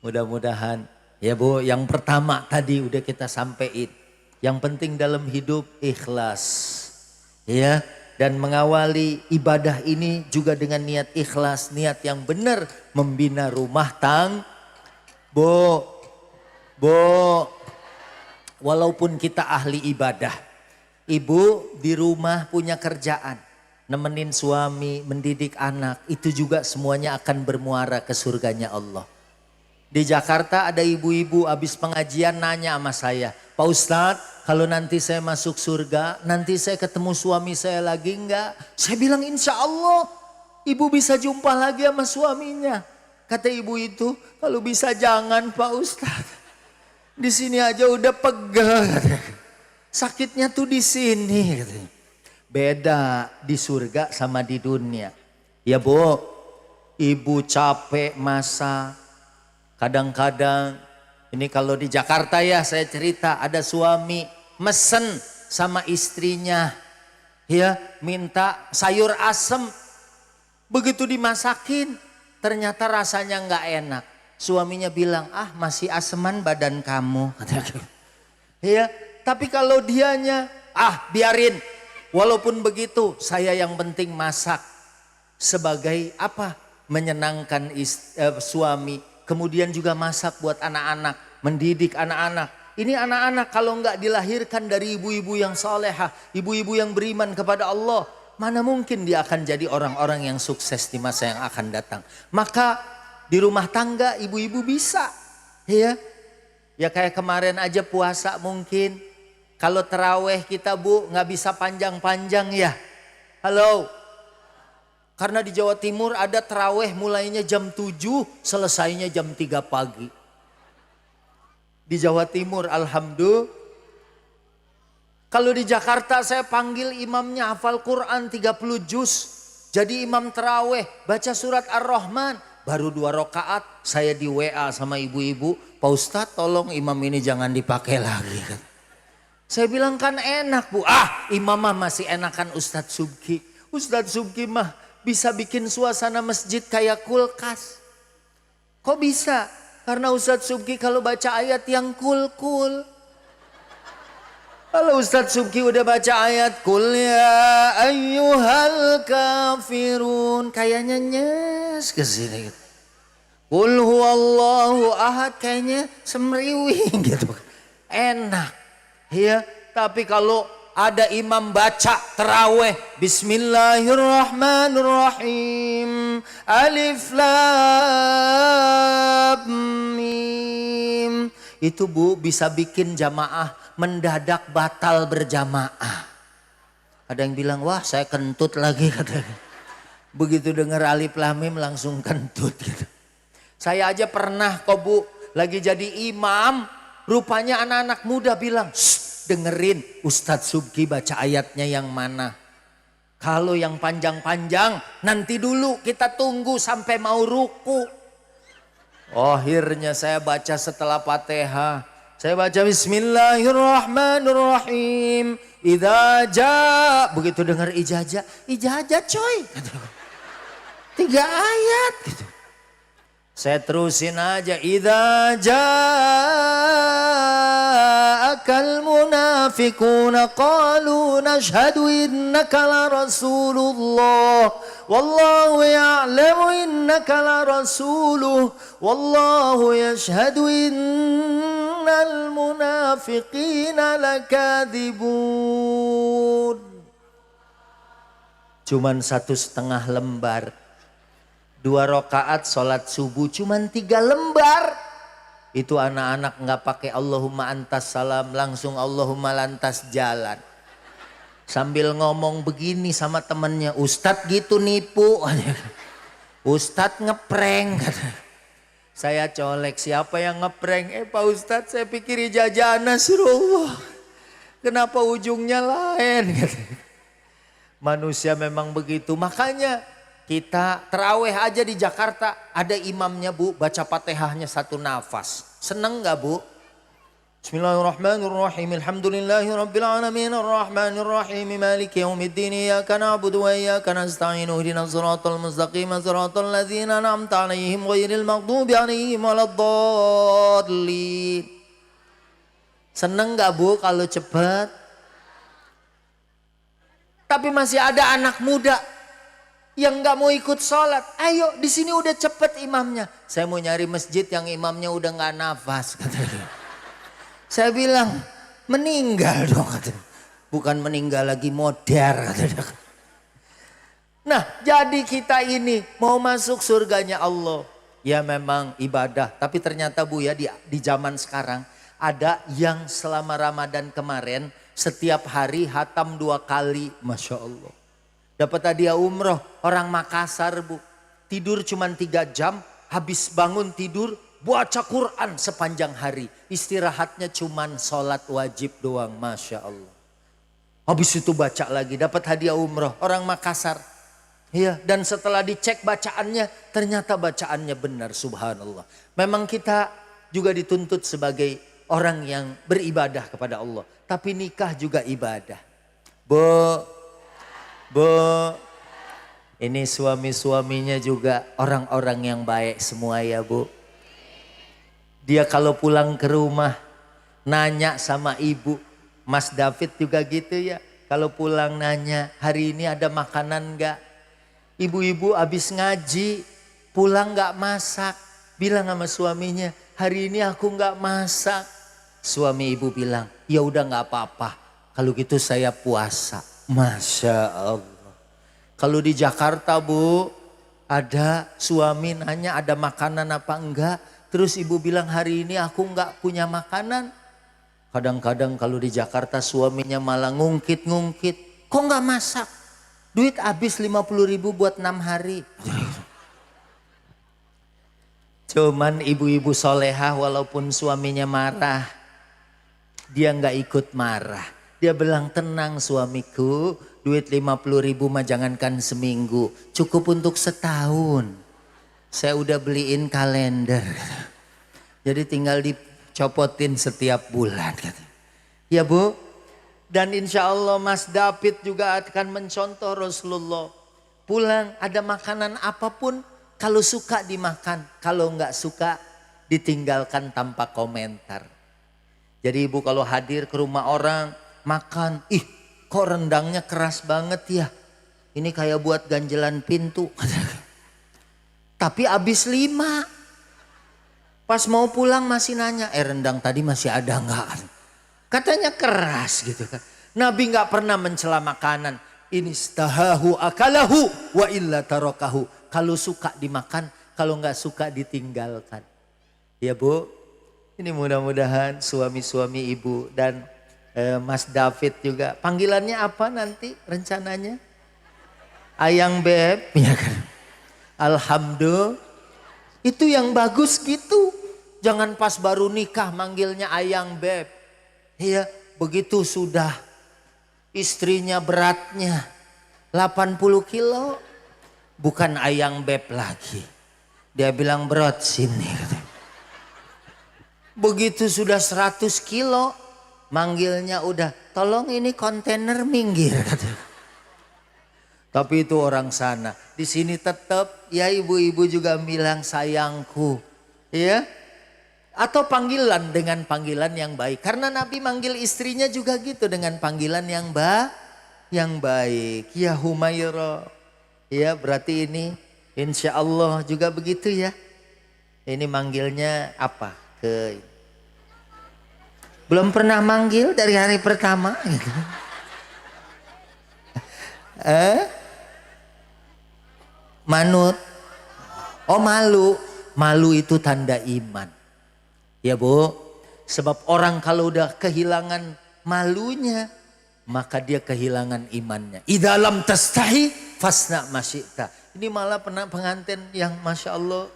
Mudah-mudahan ya Bu, yang pertama tadi udah kita sampein. Yang penting dalam hidup ikhlas. Ya, dan mengawali ibadah ini juga dengan niat ikhlas, niat yang benar membina rumah Bu, walaupun kita ahli ibadah, ibu di rumah punya kerjaan, nemenin suami, mendidik anak, itu juga semuanya akan bermuara ke surganya Allah. Di Jakarta ada ibu-ibu habis pengajian nanya sama saya, Pak Ustadz, kalau nanti saya masuk surga, nanti saya ketemu suami saya lagi enggak? Saya bilang insya Allah ibu bisa jumpa lagi sama suaminya. Kata ibu itu, kalau bisa jangan Pak Ustadz. Di sini aja udah pegel. Sakitnya tuh di sini. Beda di surga sama di dunia. Ya Bu, ibu capek masak. Kadang-kadang ini kalau di Jakarta ya saya cerita ada suami mesen sama istrinya ya minta sayur asem. Begitu dimasakin ternyata rasanya nggak enak. Suaminya bilang masih aseman badan kamu. Ya, tapi kalau dianya biarin. Walaupun begitu saya yang penting masak sebagai apa? Menyenangkan suami. Kemudian juga masak buat anak-anak, mendidik anak-anak. Ini anak-anak kalau enggak dilahirkan dari ibu-ibu yang salehah, ibu-ibu yang beriman kepada Allah, mana mungkin dia akan jadi orang-orang yang sukses di masa yang akan datang. Maka Di rumah tangga ibu-ibu bisa. Ya. Ya kayak kemarin aja puasa mungkin. Kalau terawih kita Bu nggak bisa panjang-panjang ya. Halo. Karena di Jawa Timur ada terawih mulainya jam 7 selesainya jam 3 pagi. Di Jawa Timur alhamdulillah. Kalau di Jakarta saya panggil imamnya hafal Quran 30 juz. Jadi imam terawih baca surat Ar-Rahman. Baru 2 rakaat saya di WA sama ibu-ibu. Pak Ustadz tolong imam ini jangan dipakai lagi. Saya bilang kan enak Bu. Imam mah masih enakan Ustadz Subki. Ustadz Subki mah bisa bikin suasana masjid kayak kulkas. Kok bisa? Karena Ustadz Subki kalau baca ayat yang cool-cool. Kalau Ustadz Subki udah baca ayat Qul ya ayyuhal kafirun. Kayaknya nyes ke sini gitu. Qul huwallahu ahad kayaknya semriwing gitu. Enak. Ya, tapi kalau ada imam baca terawih Bismillahirrahmanirrahim Alif Lam Mim. Itu Bu bisa bikin jamaah mendadak batal berjamaah. Ada yang bilang wah saya kentut lagi katanya. Begitu dengar Alif Lam Mim langsung kentut gitu. Saya aja pernah kok Bu lagi jadi imam. Rupanya anak-anak muda bilang dengerin Ustadz Subki baca ayatnya yang mana. Kalau yang panjang-panjang nanti dulu kita tunggu sampai mau ruku. Akhirnya saya baca setelah Fatihah. Saya baca Bismillahirrahmanirrahim. Idza jaa. Begitu dengar ijazah. Ijazah coy. 3 ayat gitu. Saya terusin aja. Idza ja'akal munafiquna qalu nashhadu innaka la rasulullah. Wallahu ya'lamu innaka la rasuluh. Wallahu yashhadu innal munafiqina lakadzibun. Cuman 1,5 lembar. 2 rakaat sholat subuh cuman 3 lembar. Itu anak-anak nggak pakai Allahumma antas salam, langsung Allahumma lantas jalan. Sambil ngomong begini sama temennya, Ustadz gitu nipu. Ustadz ngeprank. Saya colek, siapa yang ngeprank? Pak Ustadz saya pikir ijazah Nasrullah. Kenapa ujungnya lain? Manusia memang begitu, makanya kita terawih aja di Jakarta ada imamnya Bu baca Fatihahnya 1 nafas. Seneng gak Bu? Bismillahirrahmanirrahim. Alhamdulillahirabbil alamin arrahmanirrahim maliki yaumiddin iyyaka na'budu wa iyyaka nasta'in ihdinas siratal mustaqim siratal ladzina an'amta 'alaihim ghairil maghdubi 'alaihim waladdallin. Seneng gak Bu kalau cepat? Tapi masih ada anak muda yang nggak mau ikut sholat. Ayo di sini udah cepet imamnya. Saya mau nyari masjid yang imamnya udah nggak nafas. Katanya. Saya bilang meninggal dong. Katanya. Bukan meninggal lagi modern. Katanya. Nah jadi kita ini mau masuk surganya Allah. Ya memang ibadah. Tapi ternyata Bu ya di zaman sekarang ada yang selama Ramadan kemarin setiap hari hatam 2 kali. Masya Allah. Dapat hadiah umroh, orang Makassar Bu. Tidur cuma 3 jam, habis bangun tidur, baca Quran sepanjang hari. Istirahatnya cuma sholat wajib doang, Masya Allah. Habis itu baca lagi, dapat hadiah umroh, orang Makassar. Iya, dan setelah dicek bacaannya, ternyata bacaannya benar, subhanallah. Memang kita juga dituntut sebagai orang yang beribadah kepada Allah. Tapi nikah juga ibadah. Bu, ini suami-suaminya juga orang-orang yang baik semua ya Bu. Dia kalau pulang ke rumah nanya sama ibu. Mas David juga gitu ya. Kalau pulang nanya hari ini ada makanan gak? Ibu-ibu habis ngaji pulang gak masak. Bilang sama suaminya hari ini aku gak masak. Suami ibu bilang ya udah gak apa-apa. Kalau gitu saya puasa. Masya Allah. Kalau di Jakarta Bu, ada suami nanya ada makanan apa enggak. Terus ibu bilang hari ini aku enggak punya makanan. Kadang-kadang kalau di Jakarta suaminya malah ngungkit-ngungkit. Kok enggak masak? Duit habis 50.000 buat 6 hari. Cuman ibu-ibu solehah walaupun suaminya marah. Dia enggak ikut marah. Dia bilang tenang suamiku. Duit 50.000 mah jangankan seminggu. Cukup untuk setahun. Saya udah beliin kalender. Jadi tinggal dicopotin setiap bulan. Ya Bu. Dan insya Allah Mas David juga akan mencontoh Rasulullah. Pulang ada makanan apapun. Kalau suka dimakan. Kalau enggak suka ditinggalkan tanpa komentar. Jadi ibu kalau hadir ke rumah orang. Makan. Ih kok rendangnya keras banget ya. Ini kayak buat ganjelan pintu. Tapi habis 5. Pas mau pulang masih nanya. Rendang tadi masih ada enggak? Katanya keras gitu kan. Nabi enggak pernah mencela makanan. Ini istahahu akalahu wa illa tarokahu. Kalau suka dimakan. Kalau enggak suka ditinggalkan. Ya Bu. Ini mudah-mudahan suami-suami ibu dan Mas David juga. Panggilannya apa nanti rencananya? Ayang Beb. Ya kan? Alhamdulillah. Itu yang bagus gitu. Jangan pas baru nikah manggilnya Ayang Beb. Iya begitu sudah istrinya beratnya 80 kilo. Bukan Ayang Beb lagi. Dia bilang berat sini. Begitu sudah 100 kilo. Manggilnya udah, tolong ini kontainer minggir. Tapi itu orang sana. Di sini tetap ya ibu-ibu juga bilang sayangku. Ya. Atau panggilan dengan panggilan yang baik. Karena Nabi manggil istrinya juga gitu dengan panggilan yang baik. Ya Humaira. Ya berarti ini insya Allah juga begitu ya. Ini manggilnya apa? Belum pernah manggil dari hari pertama gitu. Manut. Oh malu. Malu itu tanda iman. Ya Bu. Sebab orang kalau udah kehilangan malunya. Maka dia kehilangan imannya. Idza lam tastahi fasna masyita. Ini malah pernah pengantin yang Masya Allah.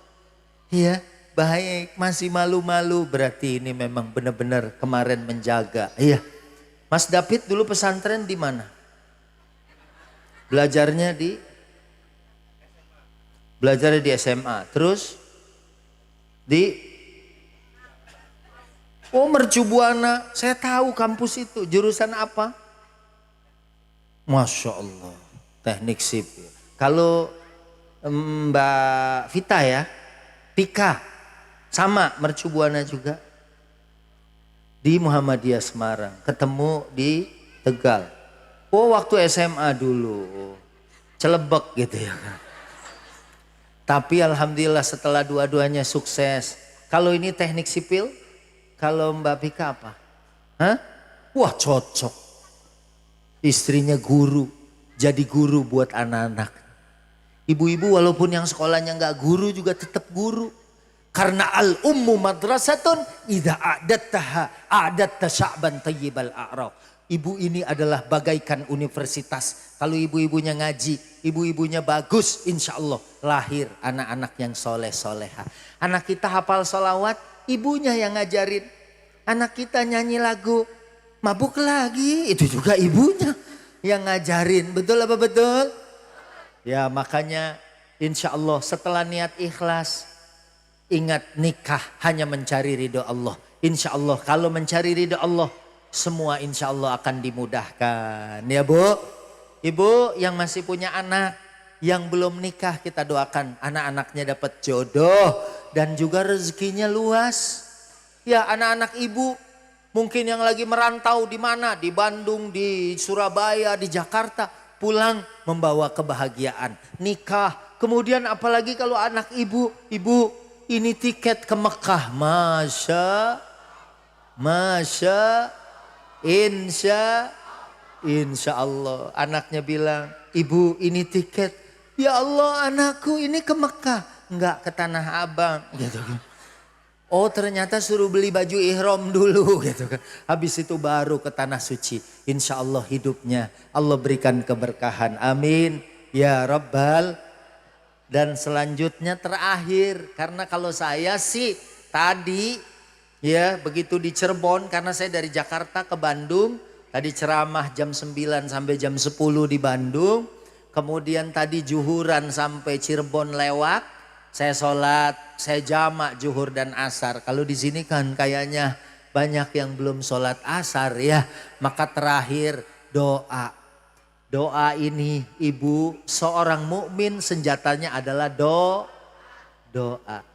Ya. Baik, masih malu-malu berarti ini memang benar-benar kemarin menjaga. Iya. Mas David dulu pesantren di mana? Belajarnya di SMA. Terus di Mercu Buana. Saya tahu kampus itu. Jurusan apa? Masya Allah. Teknik sipil. Kalau Mbak Vita ya. Pika. Sama Mercu Buana juga. Di Muhammadiyah Semarang. Ketemu di Tegal. Oh waktu SMA dulu. Celebek gitu ya kan. Tapi alhamdulillah setelah dua-duanya sukses. Kalau ini teknik sipil. Kalau Mbak Pika apa? Hah? Wah cocok. Istrinya guru. Jadi guru buat anak-anak. Ibu-ibu walaupun yang sekolahnya nggak guru juga tetap guru. Karena al-ummu madrasatun idza a'dattaha a'datta sya'ban tayyibal a'raf. Ibu ini adalah bagaikan universitas. Kalau ibu-ibunya ngaji, ibu-ibunya bagus, insya Allah lahir anak-anak yang soleh-soleha. Anak kita hafal sholawat, ibunya yang ngajarin. Anak kita nyanyi lagu, mabuk lagi, itu juga ibunya yang ngajarin. Betul apa betul? Ya makanya insya Allah setelah niat ikhlas. Ingat nikah hanya mencari ridho Allah. Insya Allah kalau mencari ridho Allah. Semua insya Allah akan dimudahkan. Ya Bu. Ibu yang masih punya anak. Yang belum nikah kita doakan. Anak-anaknya dapat jodoh. Dan juga rezekinya luas. Ya anak-anak ibu. Mungkin yang lagi merantau di mana? Di Bandung, di Surabaya, di Jakarta. Pulang membawa kebahagiaan. Nikah. Kemudian apalagi kalau anak ibu. Ibu. Ini tiket ke Mekah. Masya. Insya Allah. Anaknya bilang, ibu ini tiket. Ya Allah anakku ini ke Mekah. Enggak, ke Tanah Abang gitu kan. Oh ternyata suruh beli baju ihram dulu gitu kan. Habis itu baru ke Tanah Suci. Insya Allah hidupnya Allah berikan keberkahan. Amin. Ya Rabbal. Dan selanjutnya terakhir. Karena kalau saya sih tadi ya begitu di Cirebon. Karena saya dari Jakarta ke Bandung. Tadi ceramah jam 9 sampai jam 10 di Bandung. Kemudian tadi juhuran sampai Cirebon lewat. Saya sholat, saya jamak juhur dan asar. Kalau di sini kan kayaknya banyak yang belum sholat asar ya. Maka terakhir doa. Doa ini ibu seorang mukmin senjatanya adalah doa.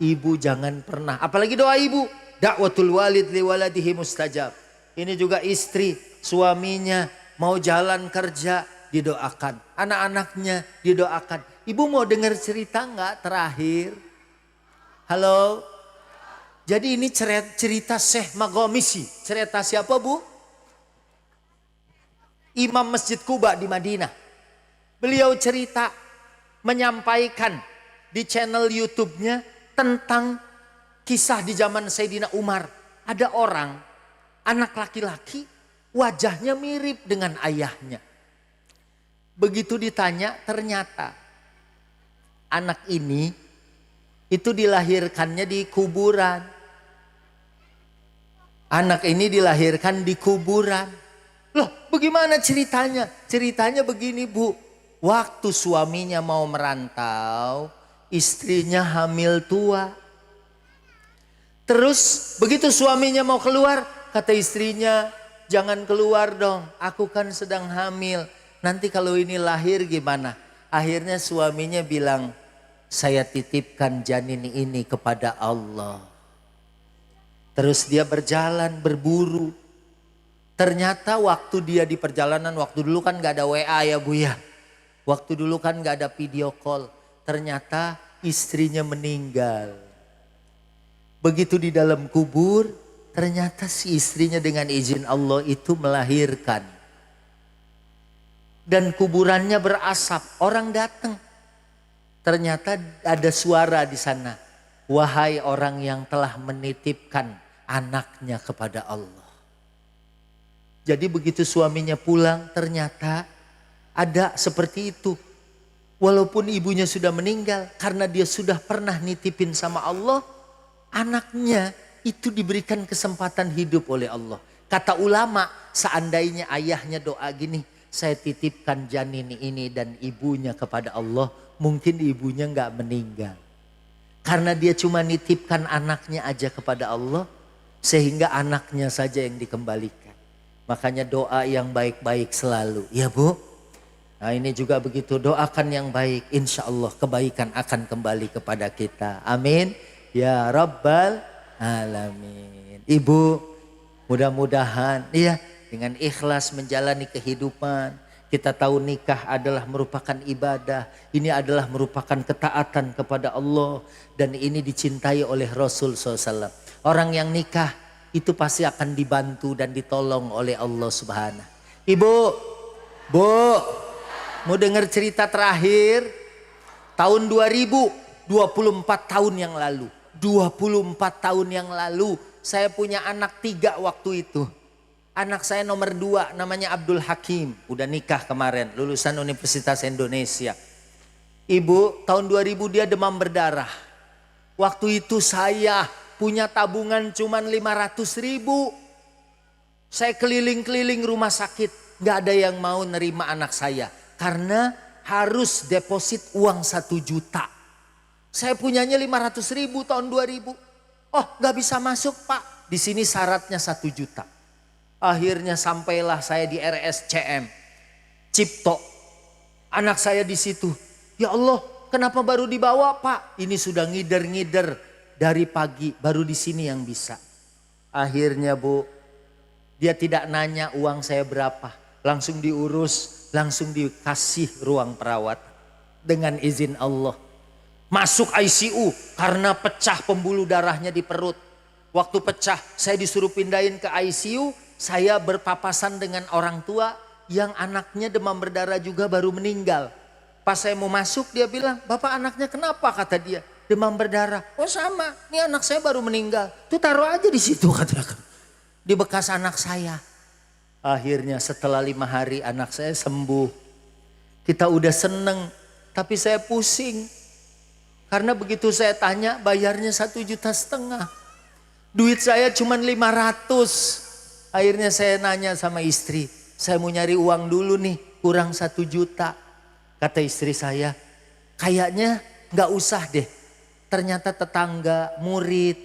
Ibu jangan pernah, apalagi doa ibu. Dakwatul walid li waladihi mustajab. Ini juga istri, suaminya mau jalan kerja didoakan. Anak-anaknya didoakan. Ibu mau dengar cerita enggak terakhir? Halo? Jadi ini cerita Syekh Maghamisi. Cerita siapa bu? Imam Masjid Quba di Madinah. Beliau cerita menyampaikan di channel YouTube-nya tentang kisah di zaman Sayyidina Umar. Ada orang, anak laki-laki wajahnya mirip dengan ayahnya. Begitu ditanya ternyata anak ini itu dilahirkannya di kuburan. Anak ini dilahirkan di kuburan. Loh bagaimana ceritanya? Ceritanya begini bu. Waktu suaminya mau merantau, istrinya hamil tua. Terus begitu suaminya mau keluar, kata istrinya, jangan keluar dong, aku kan sedang hamil. Nanti kalau ini lahir gimana? Akhirnya suaminya bilang, saya titipkan janin ini kepada Allah. Terus dia berjalan berburu. Ternyata waktu dia di perjalanan, waktu dulu kan gak ada WA ya bu ya. Waktu dulu kan gak ada video call. Ternyata istrinya meninggal. Begitu di dalam kubur, ternyata si istrinya dengan izin Allah itu melahirkan. Dan kuburannya berasap, orang datang. Ternyata ada suara di sana. Wahai orang yang telah menitipkan anaknya kepada Allah. Jadi begitu suaminya pulang ternyata ada seperti itu. Walaupun ibunya sudah meninggal, karena dia sudah pernah nitipin sama Allah. Anaknya itu diberikan kesempatan hidup oleh Allah. Kata ulama, seandainya ayahnya doa gini, saya titipkan janin ini dan ibunya kepada Allah, mungkin ibunya nggak meninggal. Karena dia cuma nitipkan anaknya aja kepada Allah, sehingga anaknya saja yang dikembalikan. Makanya doa yang baik-baik selalu, ya bu. Nah ini juga begitu, doakan yang baik, insya Allah kebaikan akan kembali kepada kita. Amin. Ya Rabbal Alamin. Ibu, mudah-mudahan ya dengan ikhlas menjalani kehidupan. Kita tahu nikah adalah merupakan ibadah. Ini adalah merupakan ketaatan kepada Allah. Dan ini dicintai oleh Rasul SAW. Orang yang nikah itu pasti akan dibantu dan ditolong oleh Allah Subhanahu. Ibu, bu, mau dengar cerita terakhir? Tahun 2000, 24 tahun yang lalu. 24 tahun yang lalu saya punya anak 3 waktu itu. Anak saya nomor 2 namanya Abdul Hakim. Udah nikah kemarin, lulusan Universitas Indonesia. Ibu, tahun 2000 dia demam berdarah. Waktu itu saya punya tabungan cuman 500.000. Saya keliling-keliling rumah sakit. Gak ada yang mau nerima anak saya. Karena harus deposit uang 1 juta. Saya punyanya 500.000 tahun 2000. Oh gak bisa masuk pak. Di sini syaratnya 1 juta. Akhirnya sampailah saya di RSCM. Cipto. Anak saya di situ. Ya Allah kenapa baru dibawa pak? Ini sudah ngider-ngider dari pagi. Baru di sini yang bisa. Akhirnya bu. Dia tidak nanya uang saya berapa. Langsung diurus. Langsung dikasih ruang perawat. Dengan izin Allah. Masuk ICU karena pecah pembuluh darahnya di perut. Waktu pecah saya disuruh pindahin ke ICU. Saya berpapasan dengan orang tua yang anaknya demam berdarah juga baru meninggal. Pas saya mau masuk dia bilang, "Bapak anaknya kenapa?" Kata dia. "Demam berdarah." "Oh sama, ini anak saya baru meninggal." "Tuh taruh aja di situ," katakan. Di bekas anak saya. Akhirnya setelah 5 hari anak saya sembuh. Kita udah seneng, tapi saya pusing. Karena begitu saya tanya bayarnya 1,5 juta. Duit saya cuma 500. Akhirnya saya nanya sama istri, "Saya mau nyari uang dulu nih, kurang 1 juta. Kata istri saya, "Kayaknya gak usah deh." Ternyata tetangga, murid,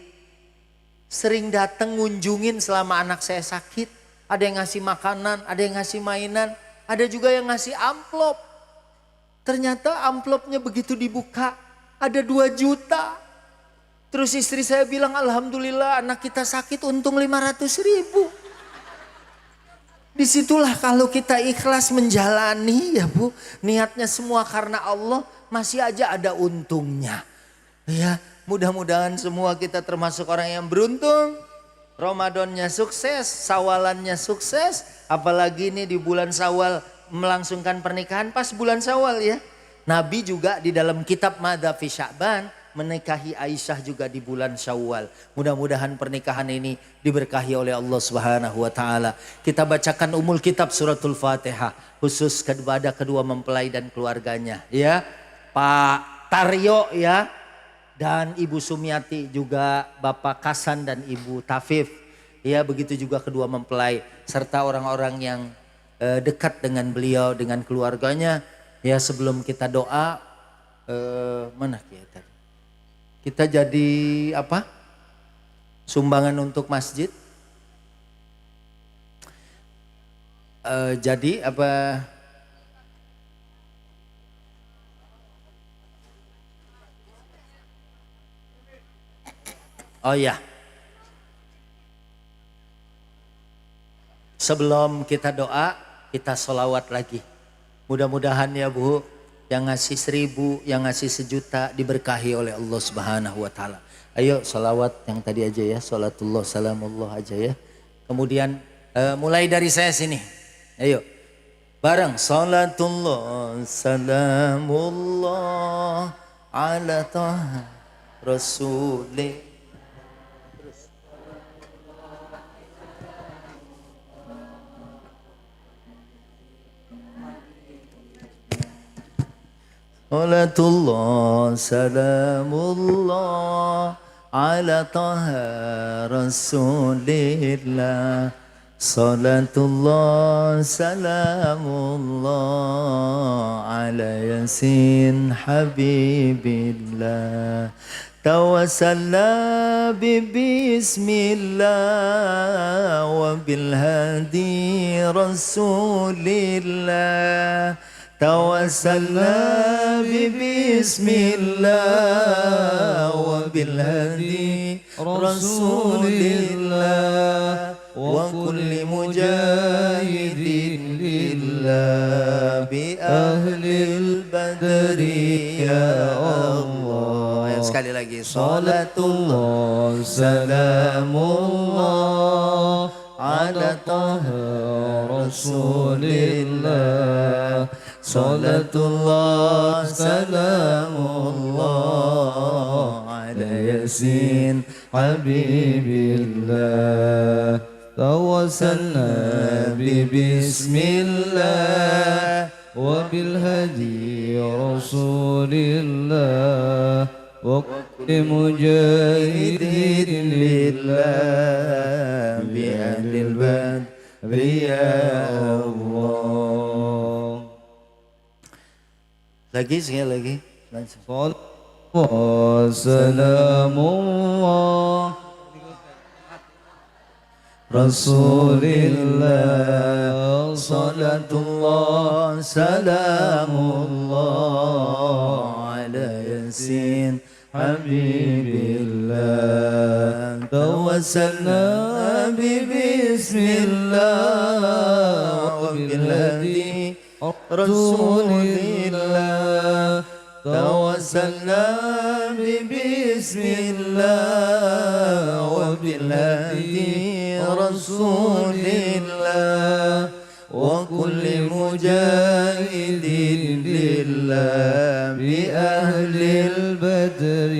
sering datang ngunjungin selama anak saya sakit. Ada yang ngasih makanan, ada yang ngasih mainan, ada juga yang ngasih amplop. Ternyata amplopnya begitu dibuka, ada 2 juta. Terus istri saya bilang, "Alhamdulillah anak kita sakit untung 500.000. Disitulah kalau kita ikhlas menjalani ya Bu. Niatnya semua karena Allah, masih aja ada untungnya. Ya, mudah-mudahan semua kita termasuk orang yang beruntung. Ramadannya sukses, Sawalannya sukses. Apalagi ini di bulan Sawal melangsungkan pernikahan pas bulan Sawal ya. Nabi juga di dalam kitab Madha fi Sya'ban menikahi Aisyah juga di bulan Syawal. Mudah-mudahan pernikahan ini diberkahi oleh Allah Subhanahu wa taala. Kita bacakan umul kitab suratul Fatihah khusus kepada kedua mempelai dan keluarganya ya. Pak Taryo ya, dan Ibu Sumiati, juga Bapak Kasan dan Ibu Tafif. Ya, begitu juga kedua mempelai serta orang-orang yang dekat dengan beliau, dengan keluarganya. Ya, sebelum kita doa, mana kita? Kita jadi apa? Sumbangan untuk masjid. Jadi apa? Oh ya, sebelum kita doa, kita sholawat lagi. Mudah-mudahan ya Bu, yang ngasih 1.000, yang ngasih 1 juta diberkahi oleh Allah Subhanahu wa taala. Ayo sholawat yang tadi aja ya, sholatullah salamullah aja ya. Kemudian mulai dari saya sini. Ayo bareng, sholatullah salamullah ala taha rasulih. Salatullah salamullah ala taha rasulillah. Salatullah salamullah ala yasin habibillah. Tawassalna bismillah wa bilhadi rasulillah. Tawassalna bismillah wa bilhadi rasulillah wa kulli mujahidin lillah bi ahlil badri ya Allah. Sekali lagi, salatullah salamullah ala taha rasulillah. Salatullah salamullah ala yasin habibillah. Tawassalna bismillah wa bilhadi rasulillah wa kulli mujahidin lillah bi ahlil badri ya Allah. Lagi sekali lagi. Salamullah Rasulillah. Salatullah salamullah ala yasin habibillah. Tawassalna bismillah wa bilhadi rasulillah. Tawassalna bismillah wa bilhadi rasulillah wa kulli mujahidin lillah إلا بأهل البدر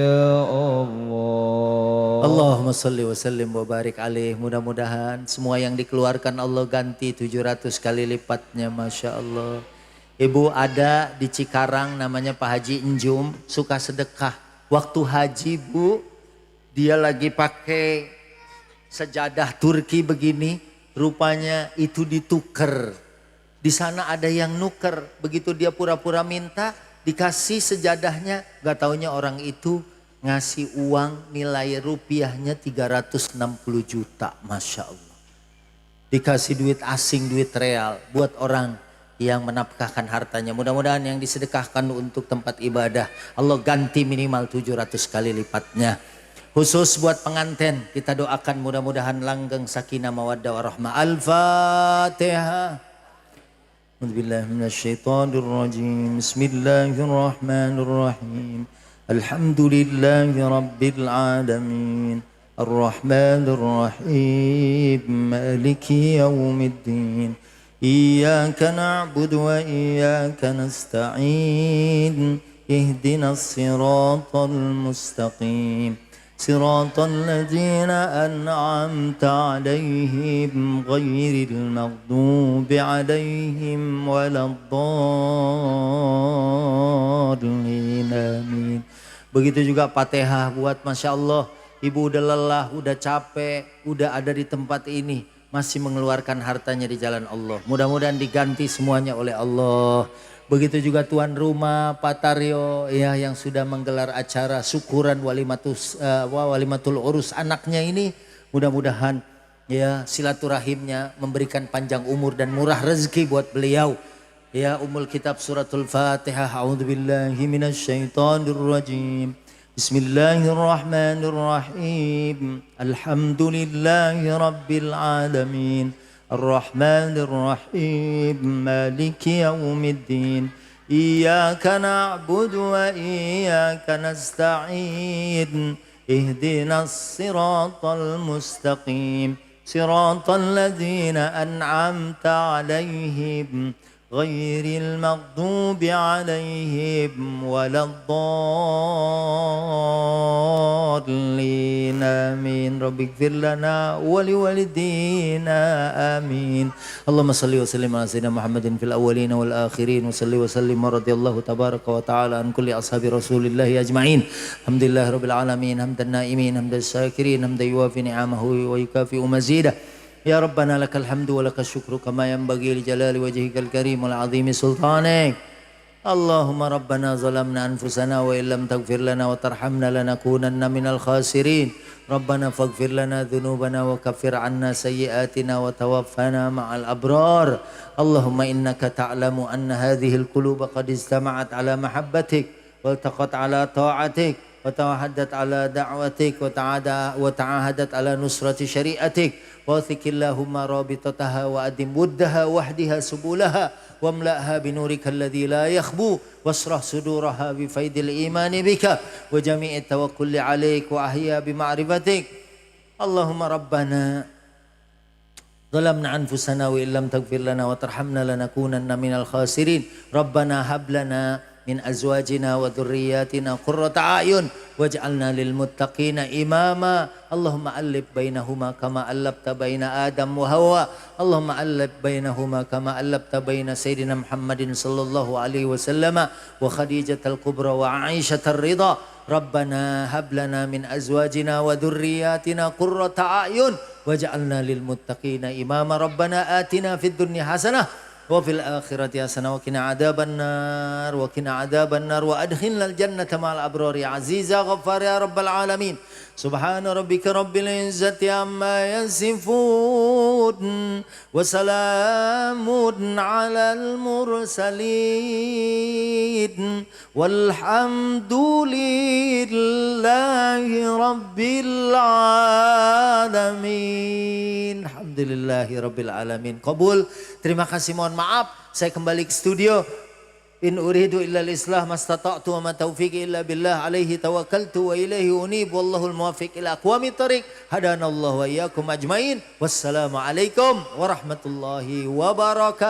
يا الله. Allahumma salli wa sallim wa barik alaih. Mudah-mudahan semua yang dikeluarkan Allah ganti 700 kali lipatnya, Masya Allah. Ibu ada di Cikarang namanya Pak Haji Enjum, suka sedekah. Waktu haji Bu, dia lagi pakai sejadah Turki begini, rupanya itu dituker. Di sana ada yang nuker, begitu dia pura-pura minta, dikasih sejadahnya, gak taunya orang itu ngasih uang nilai rupiahnya 360 juta, Masya Allah. Dikasih duit asing, duit real buat orang yang menafkahkan hartanya. Mudah-mudahan yang disedekahkan untuk tempat ibadah Allah ganti minimal 700 kali lipatnya. Khusus buat pengantin kita doakan mudah-mudahan langgeng sakinah mawaddah warahmah. Al-Fatihah. Bismillahirrahmanirrahim. Bismillahirrahmanirrahim. Alhamdulillahi Rabbil Alamin. Ar-Rahmanir Rahim. Maliki yaumiddin. Iyyaka na'budu wa iyyaka nasta'in. Ihdinas siratal mustaqim. Siratal ladzina an'amta 'alaihim ghairil maghdubi 'alaihim waladdallin. Amin. Begitu juga Fatihah buat Masya Allah. Ibu udah lelah, udah capek, udah ada di tempat ini, masih mengeluarkan hartanya di jalan Allah. Mudah-mudahan diganti semuanya oleh Allah. Begitu juga tuan rumah Pak Taryo ya, yang sudah menggelar acara syukuran walimatul urus anaknya ini. Mudah-mudahan ya silaturahimnya memberikan panjang umur dan murah rezeki buat beliau. Ya, Ummul Kitab Suratul Fatihah. A'udzubillahi minasyaitonirrajim. Bismillahirrahmanirrahim. Alhamdulillahi Rabbil Alamin. Ar-Rahmanir Rahim. Maliki yaumiddin. Iyyaka na'budu wa iyyaka nasta'in. Ihdinas siratal mustaqim. Siratal ladzina an'amta 'alaihim ghairil maghdubi 'alaihim waladdallin. Amin. Rabbighfir lana wa liwalidina. Amin. Allahumma salli wa sallim ala sayyidina Muhammadin fil awwalin wal akhirin wa salli wa sallim radhiyallahu tabaraka wa ta'ala an kulli ashabi Rasulillah ajma'in. Alhamdulillah rabbil alamin hamdan naimin hamdan syakirin hamdan yuwafi ni'amahu wa yukafi'u mazidah. Ya Rabbana lakal hamdu wa lakal syukru kama yanbaghi li jalali wajhikal karim wal azimi sultanik. Allahumma Rabbana zalamna anfusana wa illam taghfir lana wa tarhamna lanakunanna minal khasirin. Rabbana faghfir lana dhunubana wa kaffir anna sayyiatina wa tawaffana ma'al abrar. Allahumma innaka ta'lamu anna hadhihi al-quluba qad istama'at ala mahabbatik wa iltaqat ala ta'atik wa tawahadat ala da'watik wa ta'ahadat ala nusrati syari'atik. وثق اللهم رابطتها وأدم ودها واهدها سبلها واملأها بنورك الذي لا يخبو واشرح صدورها بفيض الإيمان بك وجميع التوكل عليك وأحيا بمعرفتك. اللهم ربنا ظلمنا أنفسنا وإن لم تغفر لنا وترحمنا لنكونن من الخاسرين. ربنا هب لنا min azwajina wa dhurriyyatina qurrata a'yun waj'alna lil muttaqina imama. Allahumma alif bainahuma kama allafta baina Adam wa Hawa. Allahumma alif bainahuma kama allafta baina Sayyidina Muhammadin sallallahu alaihi wasallam wa Khadijatal Kubra wa Aisyatar Ridha. Rabbana hab lana min azwajina wa dhurriyyatina qurrata a'yun waj'alna lil muttaqina imama. Rabbana atina fid dunya hasanah wa fil akhirati hasanah wa qina adzabannar wa adkhilnal jannata ma'al abrar ya aziz ya ghaffar ya rabbal alamin. Subhana rabbika rabbil izzati amma yasifun wa salamun alal mursalin walhamdulillahi rabbil alamin. Alhamdulillahi rabbil alamin. Qabul. Terima kasih, mohon maaf saya kembali ke studio. In uridu illa al-islah mastata'tu wa ma taufiqi illa billah alaihi tawakkaltu wa ilaihi unib wallahul muwaffiq ila aqwamit thariq hadanallahu wa iyyakum ajmain. Wassalamu alaikum warahmatullahi wabarakatuh.